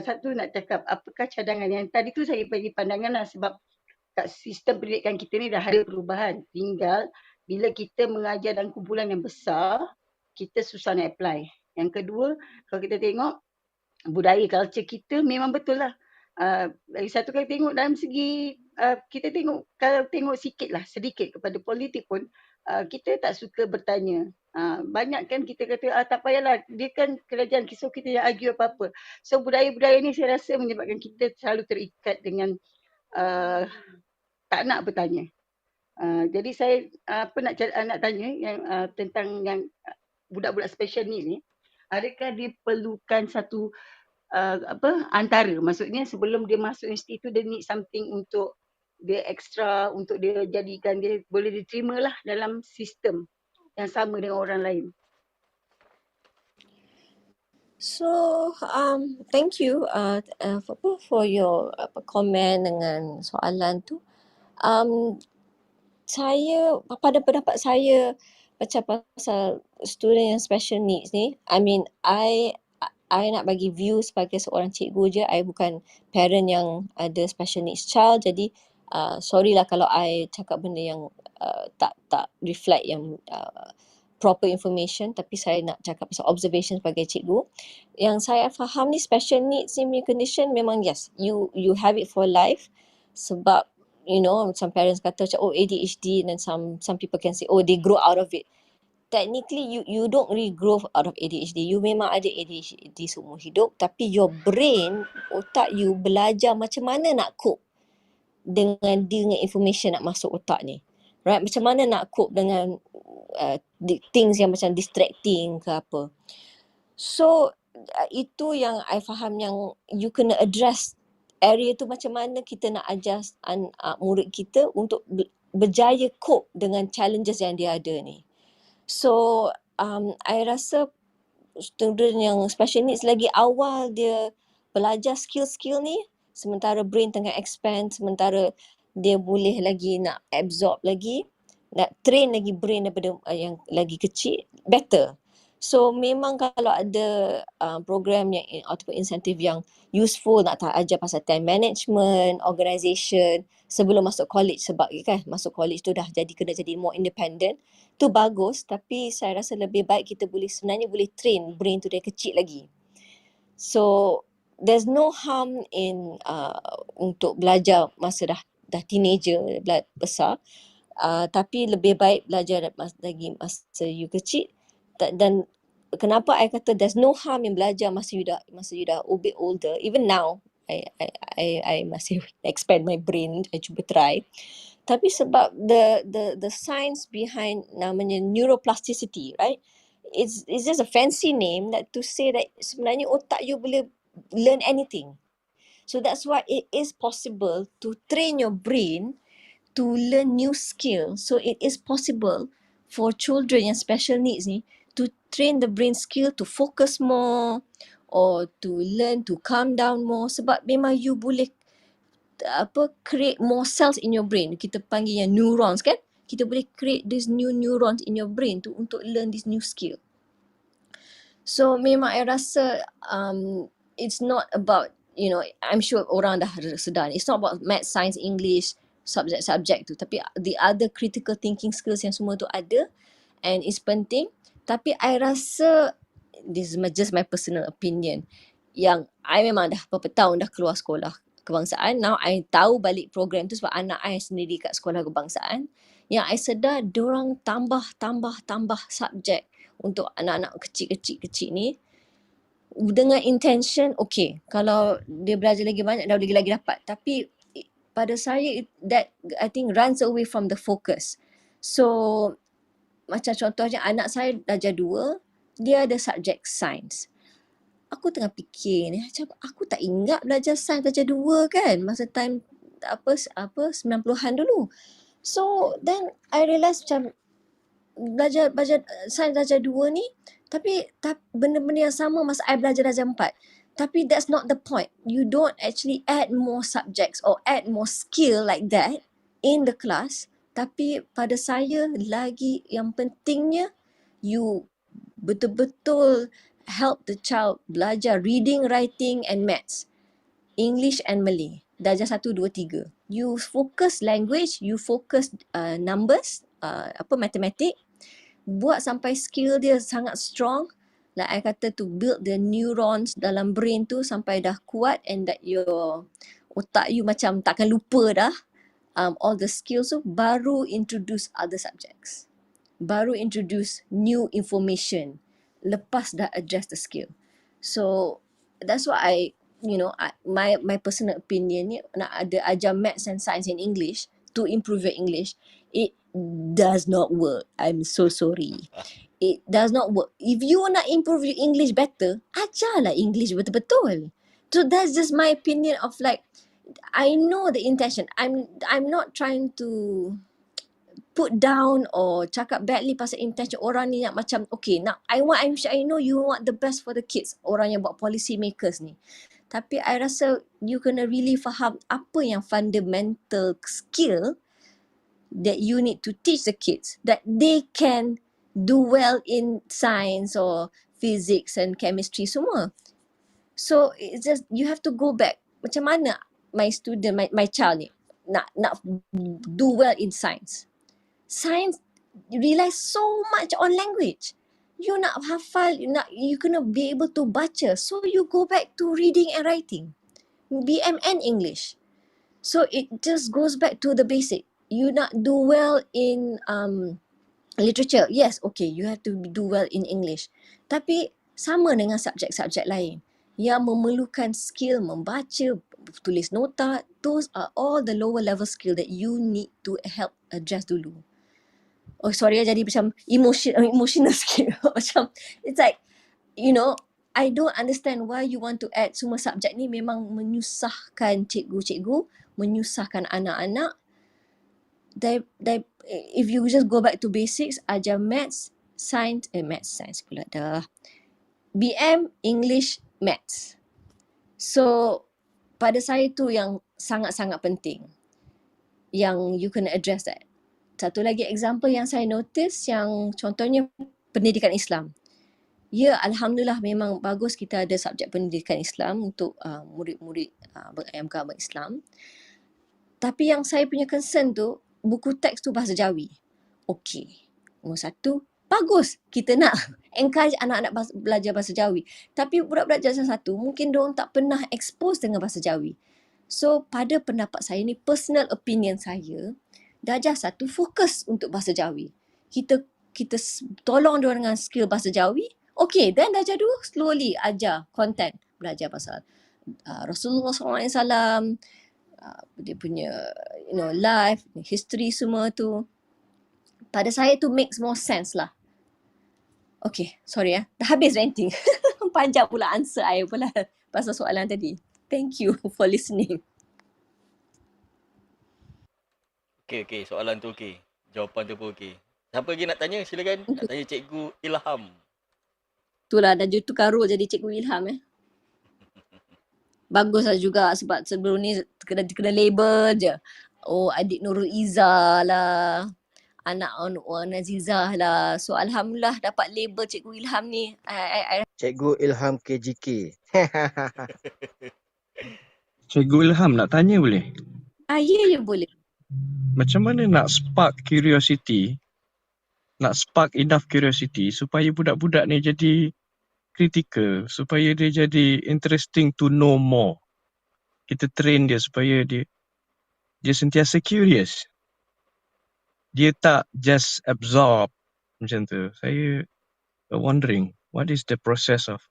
satu nak cakap, apakah cadangan yang tadi tu saya bagi pandangan lah, sebab kat sistem pendidikan kita ni dah ada perubahan. Tinggal bila kita mengajar dalam kumpulan yang besar, kita susah nak apply. Yang kedua, kalau kita tengok budaya culture kita memang betul lah. Lagi satu kali tengok dalam segi kita tengok, kalau tengok sedikit kepada politik pun, kita tak suka bertanya. Banyak kan kita kata tak payahlah, dia kan kerajaan, so kita yang argue apa-apa. So budaya-budaya ni saya rasa menyebabkan kita selalu terikat dengan tak nak bertanya. Jadi saya nak tanya yang tentang yang budak-budak special ni, adakah dia perlukan satu antara, maksudnya sebelum dia masuk institut dia need something untuk dia extra, untuk dia jadikan dia boleh diterima lah dalam sistem yang sama dengan orang lain. So thank you for your komen dengan soalan tu. Saya pada pendapat saya macam pasal student yang special needs ni, I mean I nak bagi view sebagai seorang cikgu je. I bukan parent yang ada special needs child. Jadi sorry lah kalau I cakap benda yang tak reflect yang proper information. Tapi saya nak cakap pasal observation sebagai cikgu. Yang saya faham ni special needs ni condition memang yes, you have it for life. Sebab some parents kata macam ADHD, and some people can say they grow out of it. Technically you don't really grow out of ADHD. You memang ada ADHD seumur hidup, tapi your brain, otak you belajar macam mana nak cope dengan information nak masuk otak ni. Right? Macam mana nak cope dengan things yang macam distracting ke apa. So itu yang I faham, yang you kena address area tu, macam mana kita nak ajar murid kita untuk berjaya cope dengan challenges yang dia ada ni. So I rasa student yang special needs lagi awal dia belajar skill-skill ni, sementara brain tengah expand, sementara dia boleh lagi nak absorb lagi, nak train lagi brain daripada yang lagi kecil, better. So memang kalau ada program yang ataupun insentif yang useful nak ajar pasal time management, organisation sebelum masuk college, sebab kan masuk college tu dah kena jadi more independent, tu bagus, tapi saya rasa lebih baik kita sebenarnya boleh train brain tu dari kecil lagi. So there's no harm in untuk belajar masa dah teenager, besar. Tapi lebih baik belajar lagi masa you kecil. Dan kenapa I kata there's no harm in belajar masa you dah a bit older. Even now I masih expand my brain, I cuba try. Tapi sebab the science behind namanya neuroplasticity, right? It's just a fancy name that to say that sebenarnya otak you boleh learn anything. So that's why it is possible to train your brain to learn new skills. So it is possible for children yang special needs ni to train the brain skill to focus more or to learn to calm down more, sebab memang you boleh create more cells in your brain. Kita panggil yang neurons kan? Kita boleh create these new neurons in your brain untuk learn this new skill. So memang I rasa it's not about, I'm sure orang dah sedar, it's not about math, science, English, subjek tu, tapi the other critical thinking skills yang semua tu ada and it's penting. Tapi I rasa, this is just my personal opinion, yang I memang dah berapa tahun dah keluar sekolah kebangsaan, now I tahu balik program tu sebab anak I sendiri kat sekolah kebangsaan, yang I sedar diorang tambah subjek untuk anak-anak kecil-kecil ni dengan intention, okay, kalau dia belajar lagi banyak, dah lagi dapat. Tapi pada saya, that I think runs away from the focus. So, macam contohnya anak saya darjah 2, dia ada subjek sains. Aku tengah fikir ni, macam aku tak ingat belajar sains darjah 2 kan, masa time 90-an dulu. So, then I realise macam belajar sains darjah 2 ni, tapi benda-benda yang sama masa I belajar darjah 4. Tapi that's not the point. You don't actually add more subjects or add more skill like that in the class. Tapi pada saya lagi yang pentingnya, you betul-betul help the child belajar reading, writing and maths. English and Malay. Darjah 1, 2, 3. You focus language, you focus numbers, matematik. Buat sampai skill dia sangat strong. Like I kata, to build the neurons dalam brain tu sampai dah kuat, and that your otak you macam takkan lupa dah all the skills tu, baru introduce other subjects. Baru introduce new information lepas dah address the skill. So that's why my personal opinion ni, nak ada ajar maths and science and English to improve your English, it does not work. I'm so sorry. It does not work. If you nak improve your English better, ajarlah English betul-betul. So that's just my opinion of like, I know the intention. I'm not trying to put down or cakap badly pasal intention orang ni nak macam, okay, I know you want the best for the kids, orang yang buat policy makers ni. Tapi I rasa you kena really faham apa yang fundamental skill that you need to teach the kids, that they can do well in science or physics and chemistry semua. So it's just, you have to go back. Macam mana my student, my child ni nak do well in science. Science relies so much on language. You nak hafal, you kena be able to baca. So you go back to reading and writing, BM and English. So it just goes back to the basic. You nak do well in literature, yes, okay, you have to do well in English. Tapi sama dengan subjek-subjek lain yang memerlukan skill membaca, tulis nota, those are all the lower level skill that you need to help address dulu. Oh sorry, jadi macam emotional skill. Macam, it's like, I don't understand why you want to add semua subjek ni. Memang menyusahkan cikgu-cikgu, menyusahkan anak-anak. If you just go back to basics, ajar maths, science pula dah. BM, English, maths. So, pada saya tu yang sangat-sangat penting. Yang you kena address that. Satu lagi example yang saya notice, yang contohnya pendidikan Islam. Ya, Alhamdulillah memang bagus kita ada subjek pendidikan Islam untuk murid-murid beragama Islam. Tapi yang saya punya concern tu, buku teks tu bahasa Jawi. Okey. Nombor satu, bagus. Kita nak encourage anak-anak belajar bahasa Jawi. Tapi budak-budak darjah satu, mungkin diorang tak pernah expose dengan bahasa Jawi. So, pada pendapat saya ni, personal opinion saya, darjah satu fokus untuk bahasa Jawi. Kita tolong diorang dengan skill bahasa Jawi. Okey, then darjah dua, slowly ajar content. Belajar pasal Rasulullah SAW, dia punya life, history semua tu. Pada saya tu makes more sense lah. Okay, sorry dah habis ranting. Panjang pula answer I pula pasal soalan tadi. Thank you for listening. Okey, soalan tu okey. Jawapan tu pun okey. Siapa lagi nak tanya? Silakan. Nak tanya Cikgu Ilham. Itulah dah tukar role jadi Cikgu Ilham Baguslah juga sebab sebelum ni kena label je. Oh, adik Nurul Izzah lah. Anak Anwar Nazizah lah. So Alhamdulillah dapat label Cikgu Ilham ni. Cikgu Ilham KGK. Cikgu Ilham nak tanya boleh? Ya boleh. Macam mana nak spark curiosity, nak spark enough curiosity supaya budak-budak ni jadi critical, supaya dia jadi interesting to know more. Kita train dia supaya dia sentiasa curious. Dia tak just absorb macam tu. Saya wondering, what is the process of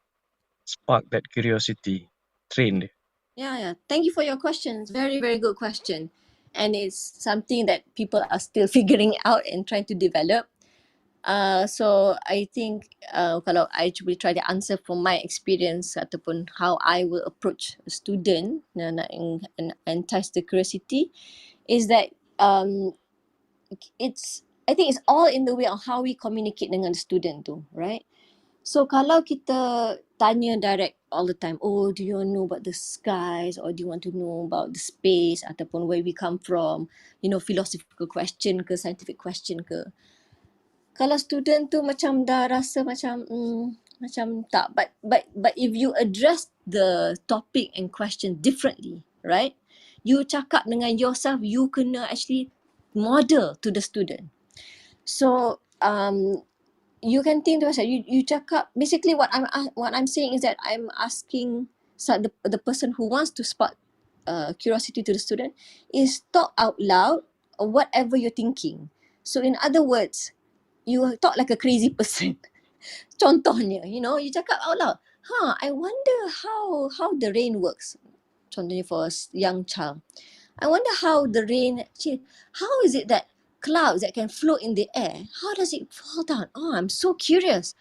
spark that curiosity? Train dia. Yeah. Thank you for your questions. Very, very good question. And it's something that people are still figuring out and trying to develop. So I think kalau I cuba try to answer from my experience ataupun how I will approach a student nak entice the curiosity is that I think it's all in the way of how we communicate dengan the student tu, right? So kalau kita tanya direct all the time, oh do you want to know about the skies or do you want to know about the space ataupun where we come from, philosophical question ke, scientific question ke. Kalau student tu macam dah rasa macam tak, but if you address the topic and question differently, right? You cakap dengan yourself, you kena actually model to the student. So you can think to yourself, you cakap, basically what I'm saying is that I'm asking the person who wants to spark curiosity to the student is talk out loud whatever you're thinking. So in other words, you talk like a crazy person. Contohnya, you cakap out loud, I wonder how the rain works. Contohnya for a young child. I wonder how the rain, how is it that clouds that can float in the air, how does it fall down? Oh, I'm so curious.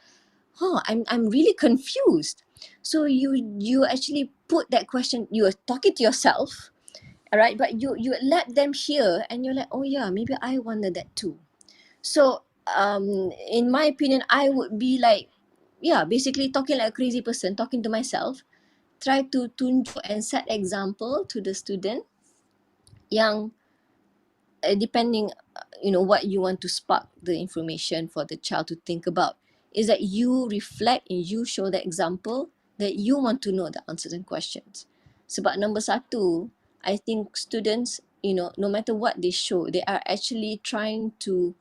I'm really confused. So you actually put that question, you are talking to yourself, alright, but you let them hear and you're like, oh yeah, maybe I wonder that too. So in my opinion, I would be like, basically talking like a crazy person, talking to myself, try to tunjuk and set example to the student yang depending, what you want to spark the information for the child to think about, is that you reflect and you show the example that you want to know the answers and questions. Sebab number satu, I think students, no matter what they show, they are actually trying to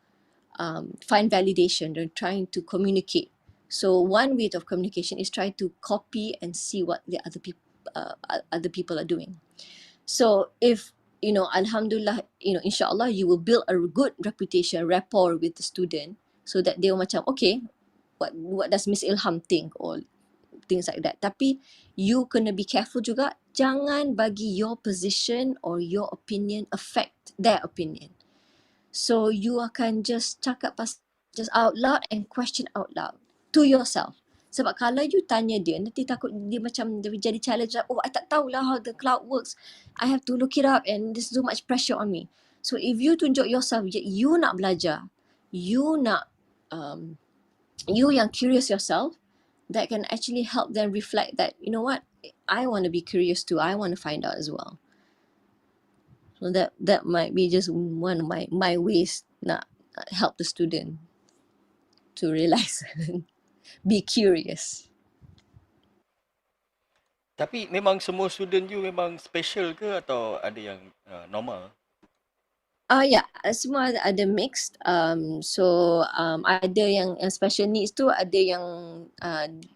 find validation. They're trying to communicate. So one way of communication is try to copy and see what the other people are doing. So if Alhamdulillah, insyaAllah you will build a good reputation, rapport with the student, so that they will macam, okay, what does Miss Ilham think, or things like that. Tapi you kena be careful juga, jangan bagi your position or your opinion affect their opinion. So you akan just cakap just out loud and question out loud to yourself. Sebab kalau you tanya dia, nanti takut dia macam dia jadi challenge. Oh, I tak tahulah how the cloud works. I have to look it up and there's so much pressure on me. So if you tunjuk yourself, you nak belajar, you yang curious yourself, that can actually help them reflect that, you know what, I want to be curious too. I want to find out as well. So that might be just one of my ways nak help the student to realize. be curious. Tapi memang semua student you memang special ke atau ada yang normal? Ya, semua ada mixed. Ada yang special needs tu, ada yang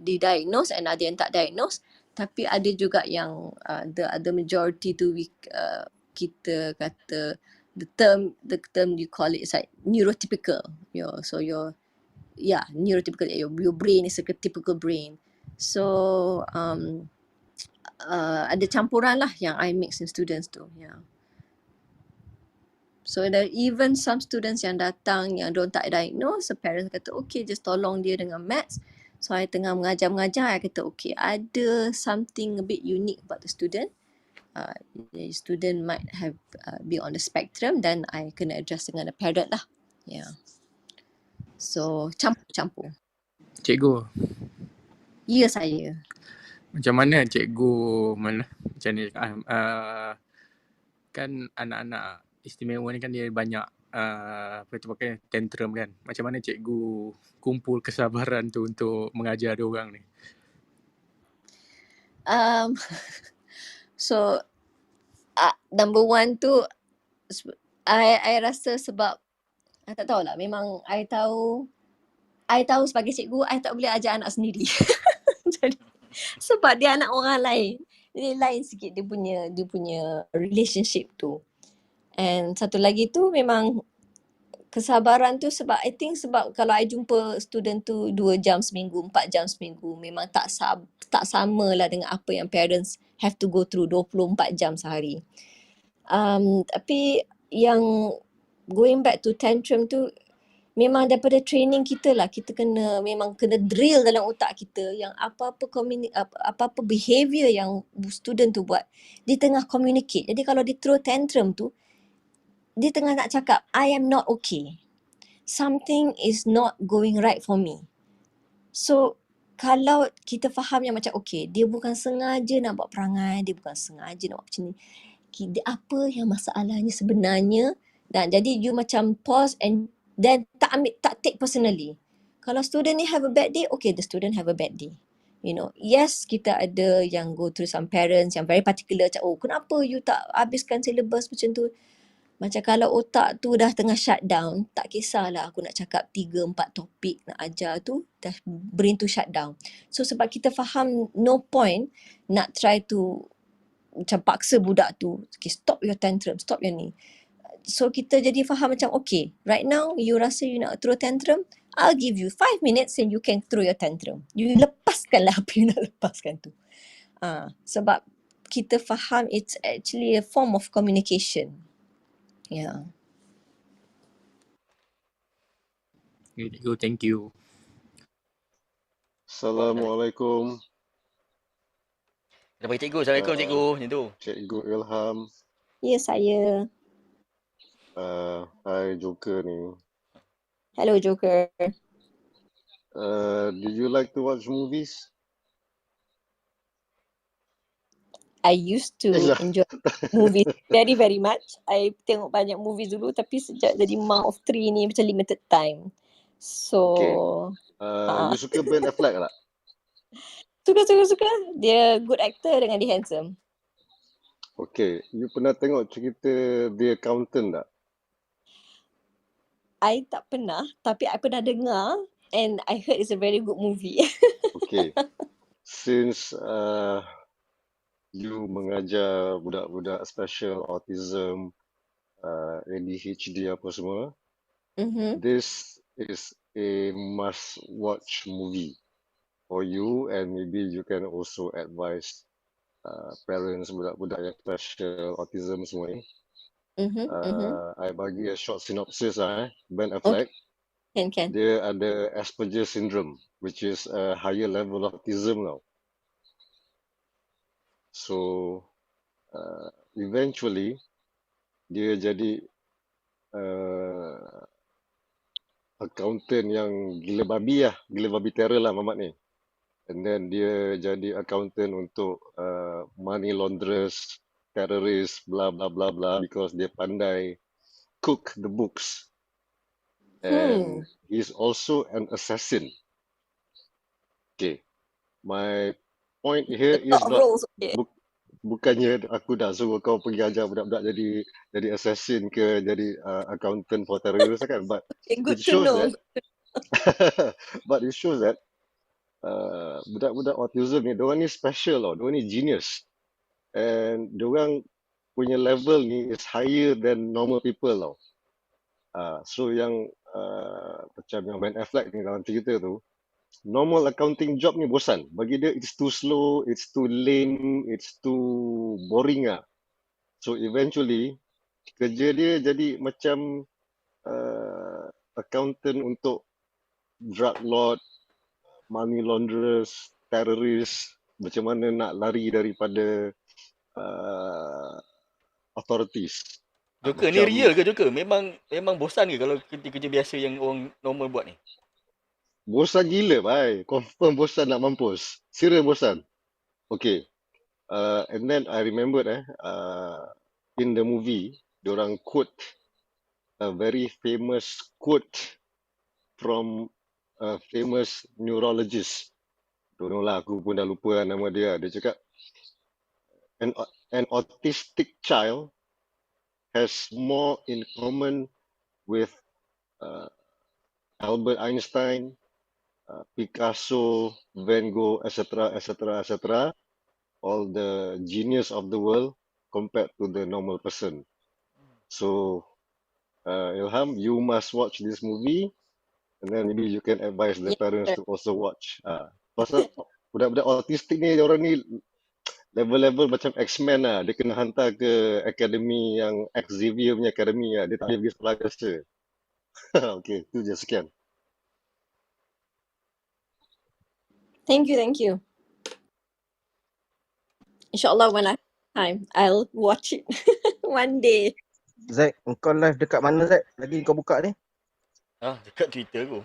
didiagnose and ada yang tak diagnose. Tapi ada juga yang the majority tu kita kata the term you call it is like neurotypical. Neurotypical. Your brain is like a typical brain. So ada campuran lah yang I mix in students tu. Yeah. So there are even some students yang datang yang diorang tak diagnose, so parents kata okay just tolong dia dengan maths. So I tengah mengajar, I kata okay ada something a bit unique about the student. The student might have be on the spectrum, then I kena address dengan the parent lah. Yeah. So campur-campur. Cikgu, Ya saya. macam mana cikgu macam ni kan anak-anak istimewa ni kan dia banyak apa tu pakai tantrum kan. Macam mana cikgu kumpul kesabaran tu untuk mengajar dia orang ni? So number one tu I rasa sebab I tak tahulah, memang I tahu sebagai cikgu I tak boleh ajar anak sendiri. Jadi sebab dia anak orang lain. Jadi lain sikit dia punya relationship tu. And satu lagi tu memang kesabaran tu sebab I think sebab kalau I jumpa student tu 2 jam seminggu, 4 jam seminggu, memang tak sama lah dengan apa yang parents have to go through 24 jam sehari. Tapi yang going back to tantrum tu memang daripada training kita lah, kita memang kena drill dalam otak kita yang apa-apa behavior yang student tu buat, dia tengah communicate. Jadi kalau dia throw tantrum tu, dia tengah nak cakap, I am not okay. Something is not going right for me. So, kalau kita faham yang macam okay, dia bukan sengaja nak buat perangai, dia bukan sengaja nak buat macam ni. Apa yang masalahnya sebenarnya? Dan jadi you macam pause and then tak take personally. Kalau student ni have a bad day, okay, the student have a bad day. Yes, kita ada yang go through some parents yang very particular, macam kenapa you tak habiskan syllabus macam tu? Macam kalau otak tu dah tengah shut down, tak kisahlah aku nak cakap 3-4 topik nak ajar tu, dah brain tu shut down. So sebab kita faham no point nak try to macam paksa budak tu, okay, stop your tantrum, stop your ni. So kita jadi faham macam okay, right now you rasa you nak throw tantrum, I'll give you 5 minutes and you can throw your tantrum. You lepaskanlah apa you nak lepaskan tu. Sebab kita faham it's actually a form of communication. Yeah. Okay, cikgu, thank you. Assalamualaikum. Kita bagi cikgu. Assalamualaikum cikgu. Macam tu. Cikgu Ilham. Ya, saya. Hi Joker ni. Hello Joker. Do you like to watch movies? I used to enjoy movies very very much. I tengok banyak movies dulu, tapi sejak jadi mom of 3 ni macam limited time. So You suka Ben Affleck tak? Suka. Dia good actor dengan dia handsome. Okay, you pernah tengok cerita The Accountant tak? I tak pernah, tapi I pernah dengar and I heard it's a very good movie. Okay. Since you mengajar budak-budak special autism, ADHD apa semua, this is a must-watch movie for you, and maybe you can also advise parents budak-budak yang special autism semua ni. I bagi a short synopsis Ben Affleck. Okay. Can. Dia ada Asperger syndrome, which is a higher level of autism now. So eventually dia jadi accountant yang gila babi terror lah mamat ni. And then dia jadi accountant untuk money launderers, terrorists, blah blah blah blah, because dia pandai cook the books. And he's also an assassin. Okay. My point here A lot is of not roles. Okay. bukannya aku dah suruh kau pergi ajar budak-budak jadi assassin ke jadi accountant for terrorists kan, but Okay, it good to shows know. that budak-budak autism ni diorang ni special tau, diorang ni genius, and diorang punya level ni is higher than normal people tau. So yang macam yang Ben Affleck ni dalam cerita tu, normal accounting job ni bosan. Bagi dia it's too slow, it's too lame, it's too boring ah. So eventually kerja dia jadi macam accountant untuk drug lord, money launderers, terrorist, macam mana nak lari daripada authorities. Joker ni real ke Joker? Memang bosan ke kalau kerja-kerja biasa yang orang normal buat ni? Bosan gila, bhai. Confirm bosan nak mampus. Serius bosan. Okay. And then I remember in the movie, diorang quote a very famous quote from a famous neurologist. Don't know lah, aku pun dah lupa nama dia. Dia cakap, an autistic child has more in common with Albert Einstein, Picasso, Van Gogh, etc., etc., etc., all the genius of the world compared to the normal person. So, Ilham, you must watch this movie, and then maybe you can advise the parents to also watch. Pasal budak-budak autistik ni, orang ni level-level macam X-Men lah. Dia kena hantar ke akademi yang Xavier punya akademi lah. Dia tak boleh pergi sekolah biasa. Okay, tu je, sekian. Thank you. InsyaAllah when I have time, I'll watch it one day. Zack, kau live dekat mana Zack? Lagi kau buka ni? Dekat Twitter aku.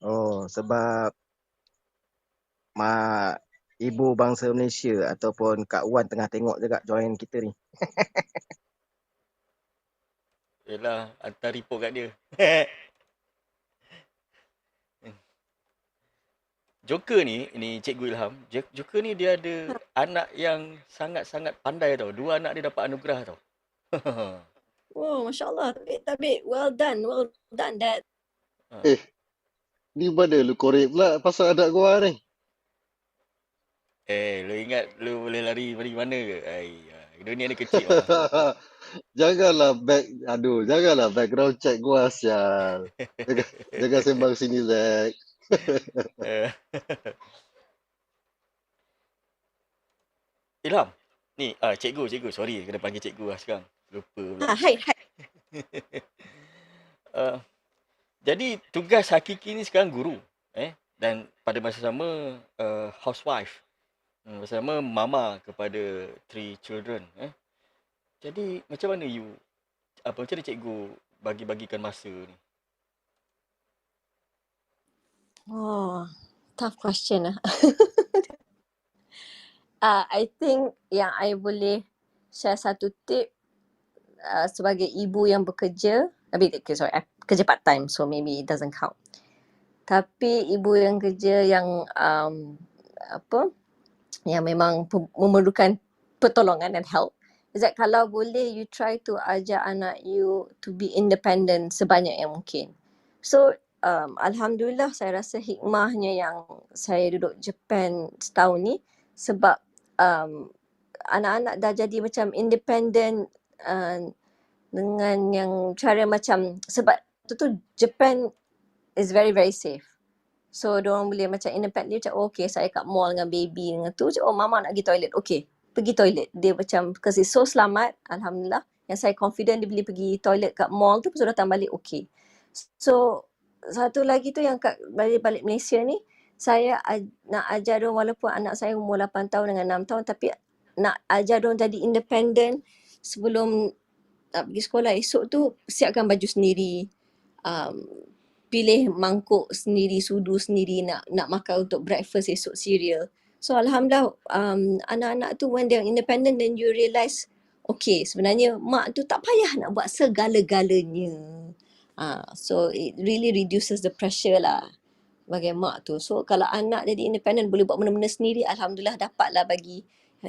Oh, sebab mak ibu bangsa Malaysia ataupun Kak Wan tengah tengok juga join kita ni. Yelah, hantar report kat dia. Joker ni Cikgu Ilham, Joker ni dia ada anak yang sangat-sangat pandai tau. 2 anak dia dapat anugerah tau. Wow, Masya Allah. Tapi well done Dad. Ni mana lu korek pula pasal anak gua ni? Lu ingat lu boleh lari mana ke? Dunia ni kecil lah. Janganlah background check gua sial. Jangan sembang sini Zack. Ilham, ni cikgu, sorry kena panggil cikgu lah sekarang. Lupa pula. Hai. Jadi tugas hakiki ni sekarang guru, dan pada masa sama housewife. Masa sama mama kepada 3 children, Jadi macam mana macam mana cikgu bagi-bagikan masa ni? Oh, tough question lah. I think yang I boleh share satu tip sebagai ibu yang bekerja, kerja part time, so maybe it doesn't count. Tapi ibu yang kerja yang yang memang memerlukan pertolongan dan help, is that kalau boleh you try to ajar anak you to be independent sebanyak yang mungkin. So Alhamdulillah saya rasa hikmahnya yang saya duduk Japan setahun ni, sebab anak-anak dah jadi macam independent dengan yang cara macam, sebab tu Japan is very very safe. So diorang boleh macam independent, macam okay saya kat mall dengan baby dengan tu, mama nak pergi toilet, okay pergi toilet. Dia macam, because it's so selamat, Alhamdulillah, yang saya confident dia boleh pergi toilet kat mall tu, lepas tu datang balik okay. So satu lagi tu yang kat balik Malaysia ni, saya nak ajar diorang, walaupun anak saya umur 8 tahun dengan 6 tahun, tapi nak ajar diorang jadi independent. Sebelum nak pergi sekolah esok tu, siapkan baju sendiri, pilih mangkuk sendiri, sudu sendiri, nak makan untuk breakfast esok, cereal. So Alhamdulillah, anak-anak tu when they're independent, then you realise, okay sebenarnya mak tu tak payah nak buat segala-galanya. So it really reduces the pressure lah sebagai mak tu. So kalau anak jadi independent, boleh buat benda-benda sendiri, alhamdulillah dapatlah bagi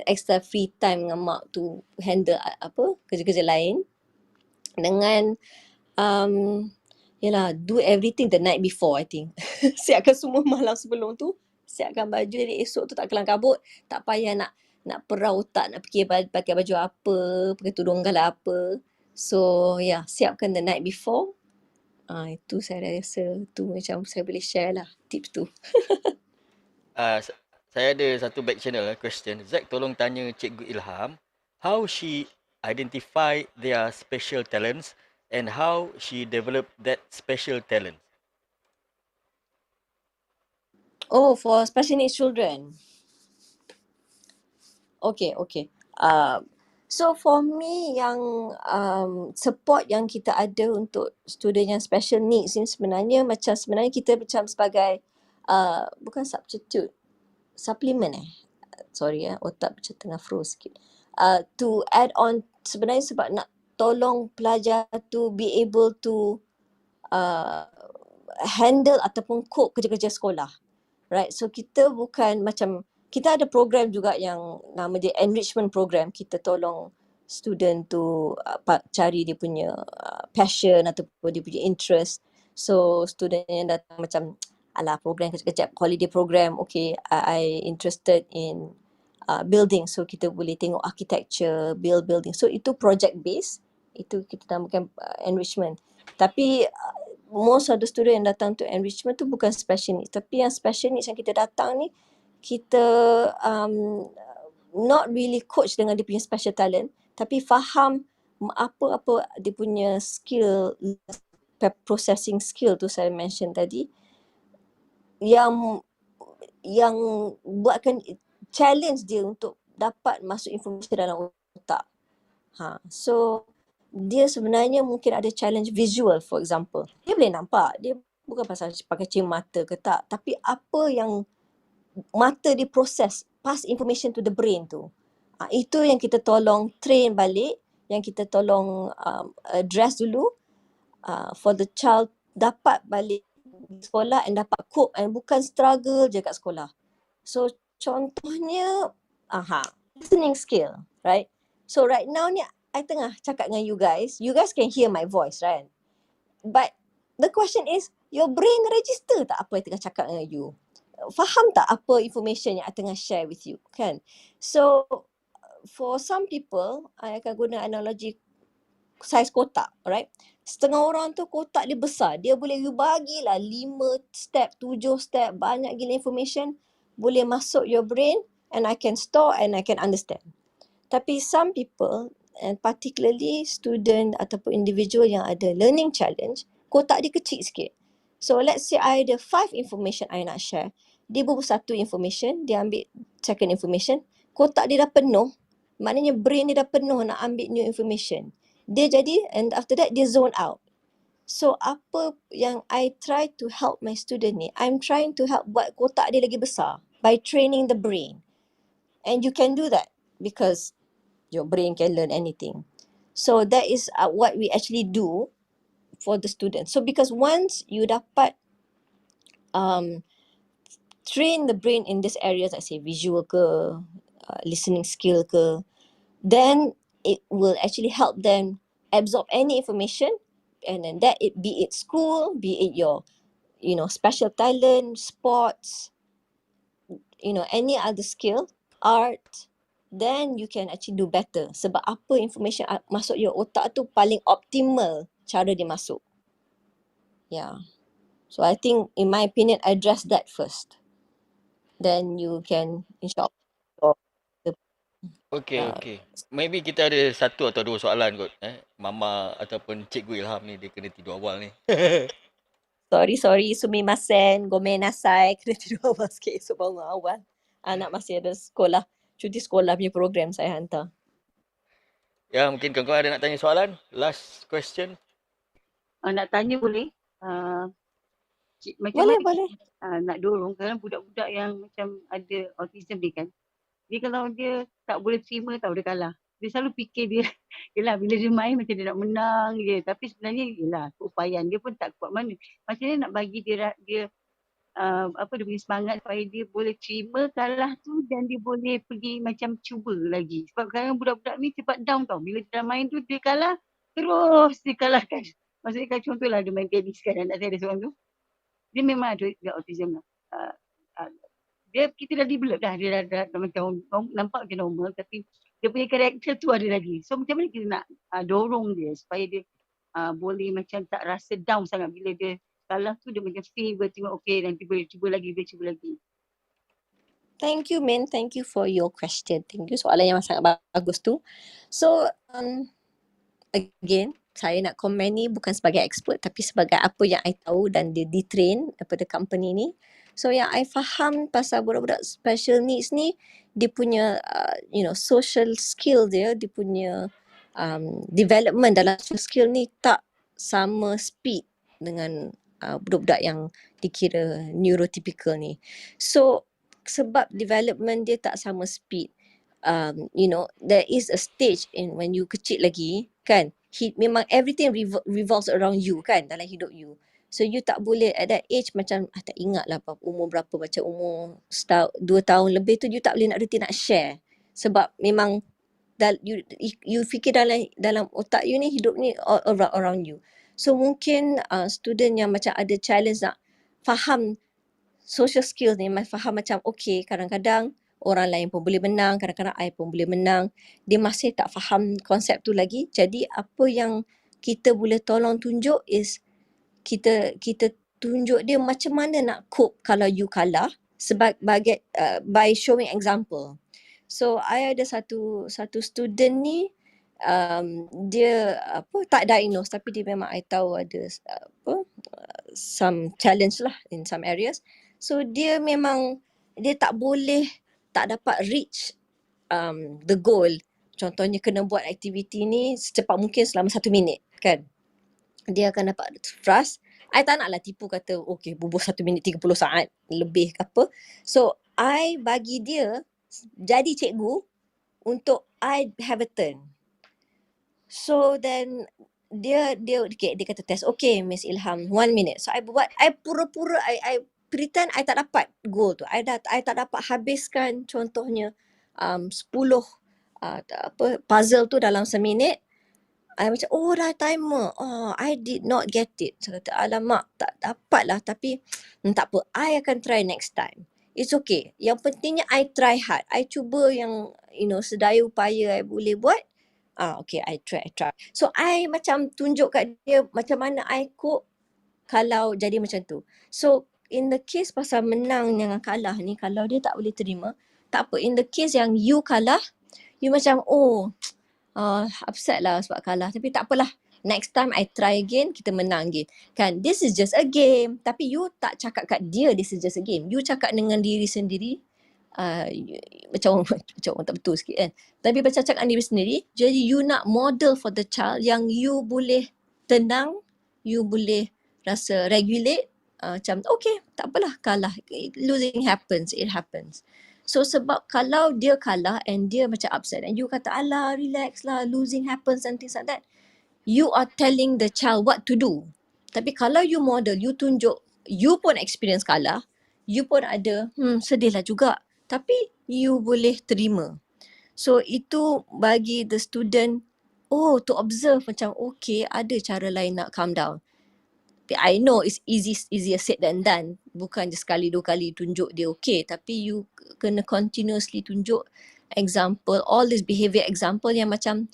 extra free time dengan mak tu handle kerja-kerja lain dengan yelah, do everything the night before, I think. Siapkan semua malam sebelum tu, siapkan baju, jadi esok tu tak kelang kabut, tak payah nak perah otak, nak fikir pakai baju apa, pakai tudung gala apa. So siapkan the night before. Itu saya rasa tu macam saya boleh share lah tips tu. Saya ada satu back channel question. Zack tolong tanya Cikgu Ilham, how she identify their special talents and how she develop that special talent. Oh, for special needs children. Okay. So for me, yang support yang kita ada untuk student yang special needs ni sebenarnya kita macam sebagai bukan substitute, supplement sorry otak macam tengah froze sikit. To add on, sebenarnya sebab nak tolong pelajar tu be able to handle ataupun cope kerja-kerja sekolah. Right, so kita bukan macam, kita ada program juga yang nama dia enrichment program. Kita tolong student tu cari dia punya passion ataupun dia punya interest. So student yang datang macam alah program kejap-kejap, holiday program, okay, I interested in building, so kita boleh tengok architecture, building. So itu project based, itu kita namakan enrichment. Tapi most of the student yang datang to enrichment tu bukan special needs. Tapi yang special needs yang kita datang ni, kita not really coach dengan dia punya special talent, tapi faham apa-apa dia punya skill, processing skill tu saya mention tadi, yang buatkan challenge dia untuk dapat masuk informasi dalam otak. So dia sebenarnya mungkin ada challenge visual, for example. Dia boleh nampak, dia bukan pasal pakai cermin mata ke tak, tapi apa yang mata dia proses, pass information to the brain tu. Itu yang kita tolong train balik, yang kita tolong address dulu for the child dapat balik sekolah and dapat cope and bukan struggle je kat sekolah. So contohnya listening skill, right? So right now ni I tengah cakap dengan you guys can hear my voice, right? But the question is, your brain register tak apa yang tengah cakap dengan you? Faham tak apa information yang I tengah share with you, kan? So for some people, I akan guna analogi saiz kotak, right? Setengah orang tu kotak dia besar, dia boleh you bagilah 5 step, 7 step, banyak gila information boleh masuk your brain and I can store and I can understand. Tapi some people, and particularly student ataupun individual yang ada learning challenge, kotak dia kecil sikit. So let's say I ada 5 information I nak share, dia baru 1 information, dia ambil second information, kotak dia dah penuh, maknanya brain dia dah penuh nak ambil new information. Dia jadi, and after that dia zone out. So apa yang I try to help my student ni, I'm trying to help buat kotak dia lagi besar by training the brain. And you can do that because your brain can learn anything. So that is what we actually do for the students. So because once you dapat train the brain in these areas, I say visual ke, listening skill ke, then it will actually help them absorb any information, and then that it be it school, be it your special talent, sports, any other skill, art, then you can actually do better. Sebab apa information masuk your otak tu paling optimal cara dia masuk. Yeah. So I think in my opinion, address that first. Then you can insyaAllah. Okay. Maybe kita ada 1 atau 2 soalan kot. Mama ataupun Cikgu Ilham ni dia kena tidur awal ni. Sorry, sumimasen, gomenasai, kena tidur awal sikit esok bangun awal. Anak masih ada sekolah, cuti sekolah punya program saya hantar. Ya, mungkin kawan-kawan ada nak tanya soalan? Last question. Nak tanya boleh? Macam Boleh. mana nak dorong, kadang budak-budak yang macam ada autism ni kan, dia kalau dia tak boleh terima tahu dia kalah. Dia selalu fikir dia, yelah bila dia main macam dia nak menang je. Tapi sebenarnya yelah keupayaan dia pun tak kuat mana. Macam mana nak bagi dia dia punya semangat supaya dia boleh terima kalah tu dan dia boleh pergi macam cuba lagi. Sebab kadang budak-budak ni cepat down tau. Bila dia main tu dia kalah, terus dikalahkan. Maksudnya kalau contohlah dia main tenis kan, anak saya ada seorang tu. Dia memang ada autism lah. Kita dah develop dah, dia dah macam nampak je normal tapi dia punya karakter tu ada lagi. So macam mana kita nak dorong dia supaya dia boleh macam tak rasa down sangat bila dia kalah tu, dia macam feel tengok okay nanti boleh cuba lagi. Thank you, Min. Thank you for your question. Thank you. Soalan yang sangat bagus tu. So, again, saya nak komen ni bukan sebagai expert tapi sebagai apa yang I tahu dan dia di-train daripada company ni. So, yang I faham pasal budak-budak special needs ni, dia punya, social skill dia punya development dalam social skill ni tak sama speed dengan budak-budak yang dikira neurotypical ni. So, sebab development dia tak sama speed, there is a stage in when you kecil lagi kan, memang everything revolves around you kan dalam hidup you. So you tak boleh at that age macam tak ingat lah umur berapa, macam umur 2 tahun lebih tu you tak boleh nak reti nak share sebab memang you fikir dalam otak you ni hidup ni all around you. So mungkin student yang macam ada challenge nak faham social skills ni, faham macam okay kadang-kadang orang lain pun boleh menang, kadang-kadang I pun boleh menang. Dia masih tak faham konsep tu lagi. Jadi apa yang kita boleh tolong tunjuk is kita tunjuk dia macam mana nak cope kalau you kalah sebagai by showing example. So I ada satu student ni dia tak diagnose tapi dia memang I tahu ada some challenge lah in some areas. So dia memang dia tak dapat reach the goal. Contohnya kena buat aktiviti ni secepat mungkin selama 1 minit kan. Dia akan dapat frust. I tak naklah tipu kata okay bubuh 1 minit 30 saat lebih ke apa. So I bagi dia jadi cikgu untuk I have a turn. So then dia kata test, okay Miss Ilham 1 minute. So I pura-pura I pretend I tak dapat goal tu. I tak dapat habiskan contohnya 10 puzzle tu dalam seminit. I macam dah timer. I did not get it. Saya kata alamak tak dapat lah tapi tak apa. I akan try next time. It's okay. Yang pentingnya I try hard. I cuba yang sedaya upaya I boleh buat. Okay, I try. So, I macam tunjuk kat dia macam mana I cope kalau jadi macam tu. So, in the case pasal menang dengan kalah ni, kalau dia tak boleh terima, tak apa. In the case yang you kalah, you macam, upset lah sebab kalah. Tapi tak apalah. Next time I try again, kita menang again. Kan, this is just a game. Tapi you tak cakap kat dia, this is just a game. You cakap dengan diri sendiri, macam orang tak betul sikit kan. Tapi bercakap diri sendiri, jadi you nak model for the child yang you boleh tenang, you boleh rasa regulate, macam okay tak apalah kalah, losing happens, it happens. So sebab kalau dia kalah and dia macam upset and you kata alah relax lah, losing happens and things like that, you are telling the child what to do. Tapi kalau you model, you tunjuk, you pun experience kalah, you pun ada sedih lah juga, tapi you boleh terima. So itu bagi the student to observe macam okay ada cara lain nak calm down. I know it's easier said than done. Bukan je sekali 2 kali tunjuk dia okay, tapi you kena continuously tunjuk example, all this behavior example yang macam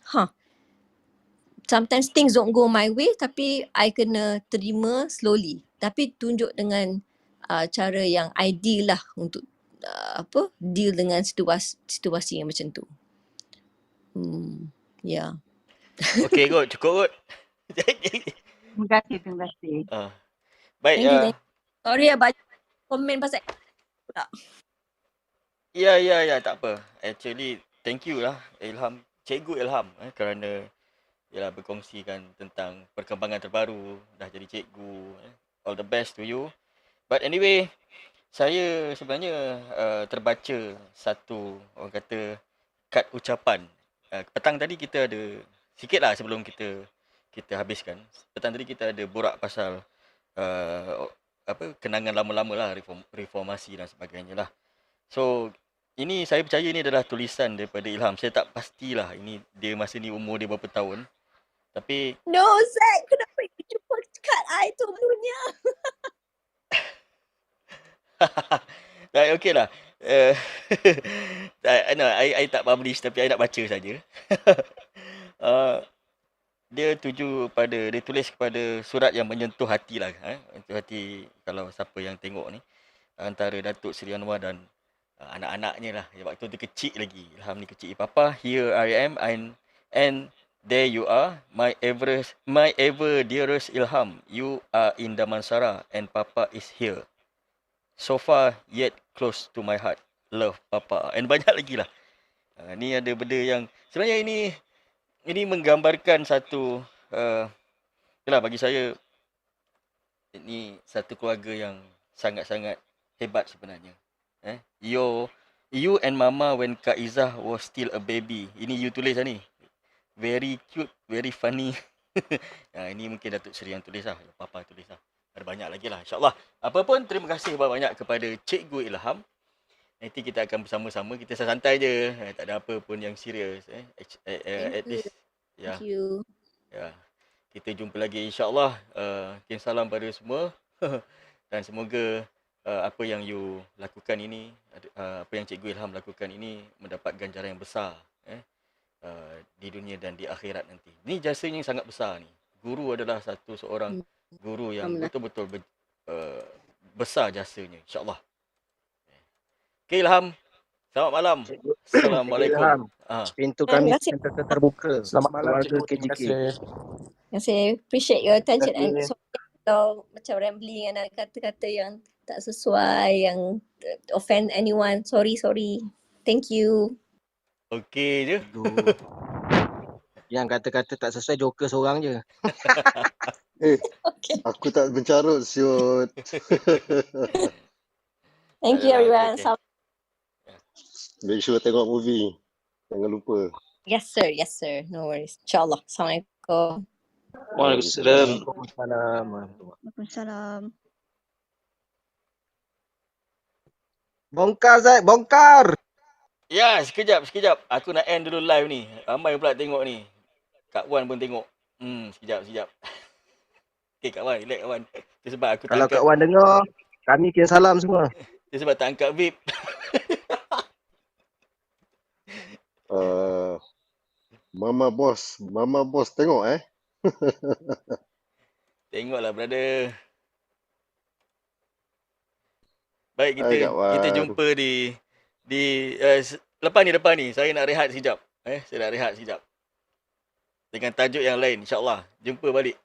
sometimes things don't go my way tapi I kena terima slowly. Tapi tunjuk dengan cara yang ideal lah untuk deal dengan situasi yang macam tu. Yeah. Okay kot, cukup kot. Terima kasih. Baik. Thank you. Sorry banyak komen pasal pula. Ya, tak apa. Actually, thank you lah Ilham, Cikgu Ilham kerana berkongsikan tentang perkembangan terbaru, dah jadi cikgu. All the best to you. But anyway, saya sebenarnya terbaca satu orang kata kad ucapan. Petang tadi kita ada sikit lah sebelum kita habiskan. Petang tadi kita ada borak pasal kenangan lama-lama lah, reformasi dan sebagainya lah. So ini saya percaya ini adalah tulisan daripada Ilham. Saya tak pastilah ini dia masa ni umur dia berapa tahun. Tapi No, Zack, kenapa you jumpa kad I tu dulunya? okey lah. No, I tak publish tapi I nak baca saja. Dia tulis kepada surat yang menyentuh hati lah. Menyentuh hati kalau siapa yang tengok ni. Antara Datuk Seri Anwar dan anak-anaknya lah. Waktu dia kecil lagi. Ilham ni kecil. Papa, here I am and there you are, my ever dearest Ilham. You are in Damansara and Papa is here. So far yet close to my heart. Love Papa. And banyak lagi lah. Ni ada benda yang sebenarnya ini menggambarkan satu bagi saya ini satu keluarga yang sangat-sangat hebat sebenarnya. You and Mama when Kak Izzah was still a baby. Ini you tulis lah ni. Very cute, very funny. Ini mungkin Datuk Seri yang tulis lah. Papa tulis lah. Ada banyak lagi lah, insyaAllah. Apa pun, terima kasih banyak kepada Cikgu Ilham. Nanti kita akan bersama-sama. Kita santai je. Tak ada apa pun yang serius. At least. Thank you. Ya. Kita jumpa lagi insyaAllah. Salam pada semua. Dan semoga apa yang you lakukan ini, apa yang Cikgu Ilham lakukan ini mendapat ganjaran yang besar. Di dunia dan di akhirat nanti. Ini jasanya yang sangat besar ni. Guru adalah seorang guru yang betul-betul besar jasanya, insyaAllah. Okay, Ilham. Selamat malam. Assalamualaikum. Ilham, pintu kami sentiasa terbuka. Selamat malam, keluarga Cikgu. Terima KJK. kasih. Terima kasih. Appreciate your attention and Terima kasih. sorry kalau macam rambling and ada kata-kata yang tak sesuai, yang offend anyone. Sorry. Thank you. Okey je. Yang kata-kata tak sesuai joker seorang je. Okay. Aku tak mencarut siut. Thank you everyone. Okay. Make sure tengok movie. Jangan lupa. Yes sir. No worries. InsyaAllah. Assalamualaikum. Waalaikumsalam. Waalaikumsalam. Bongkar Zai, bongkar! Ya, sekejap. Aku nak end dulu live ni. Ramai pula tengok ni. Kak Wan pun tengok. Sekejap. Okay, Kak Wan, relax Kak Wan. Itu sebab aku Kalau tak Kak Wan dengar, kami kirim salam semua. Itu sebab tak angkat vape. Mama bos tengok Tengoklah brother. Baik, Hai, Kak Wan. kita jumpa di lepas ni saya nak rehat sekejap. Saya nak rehat sekejap. Dengan tajuk yang lain insya-Allah. Jumpa balik.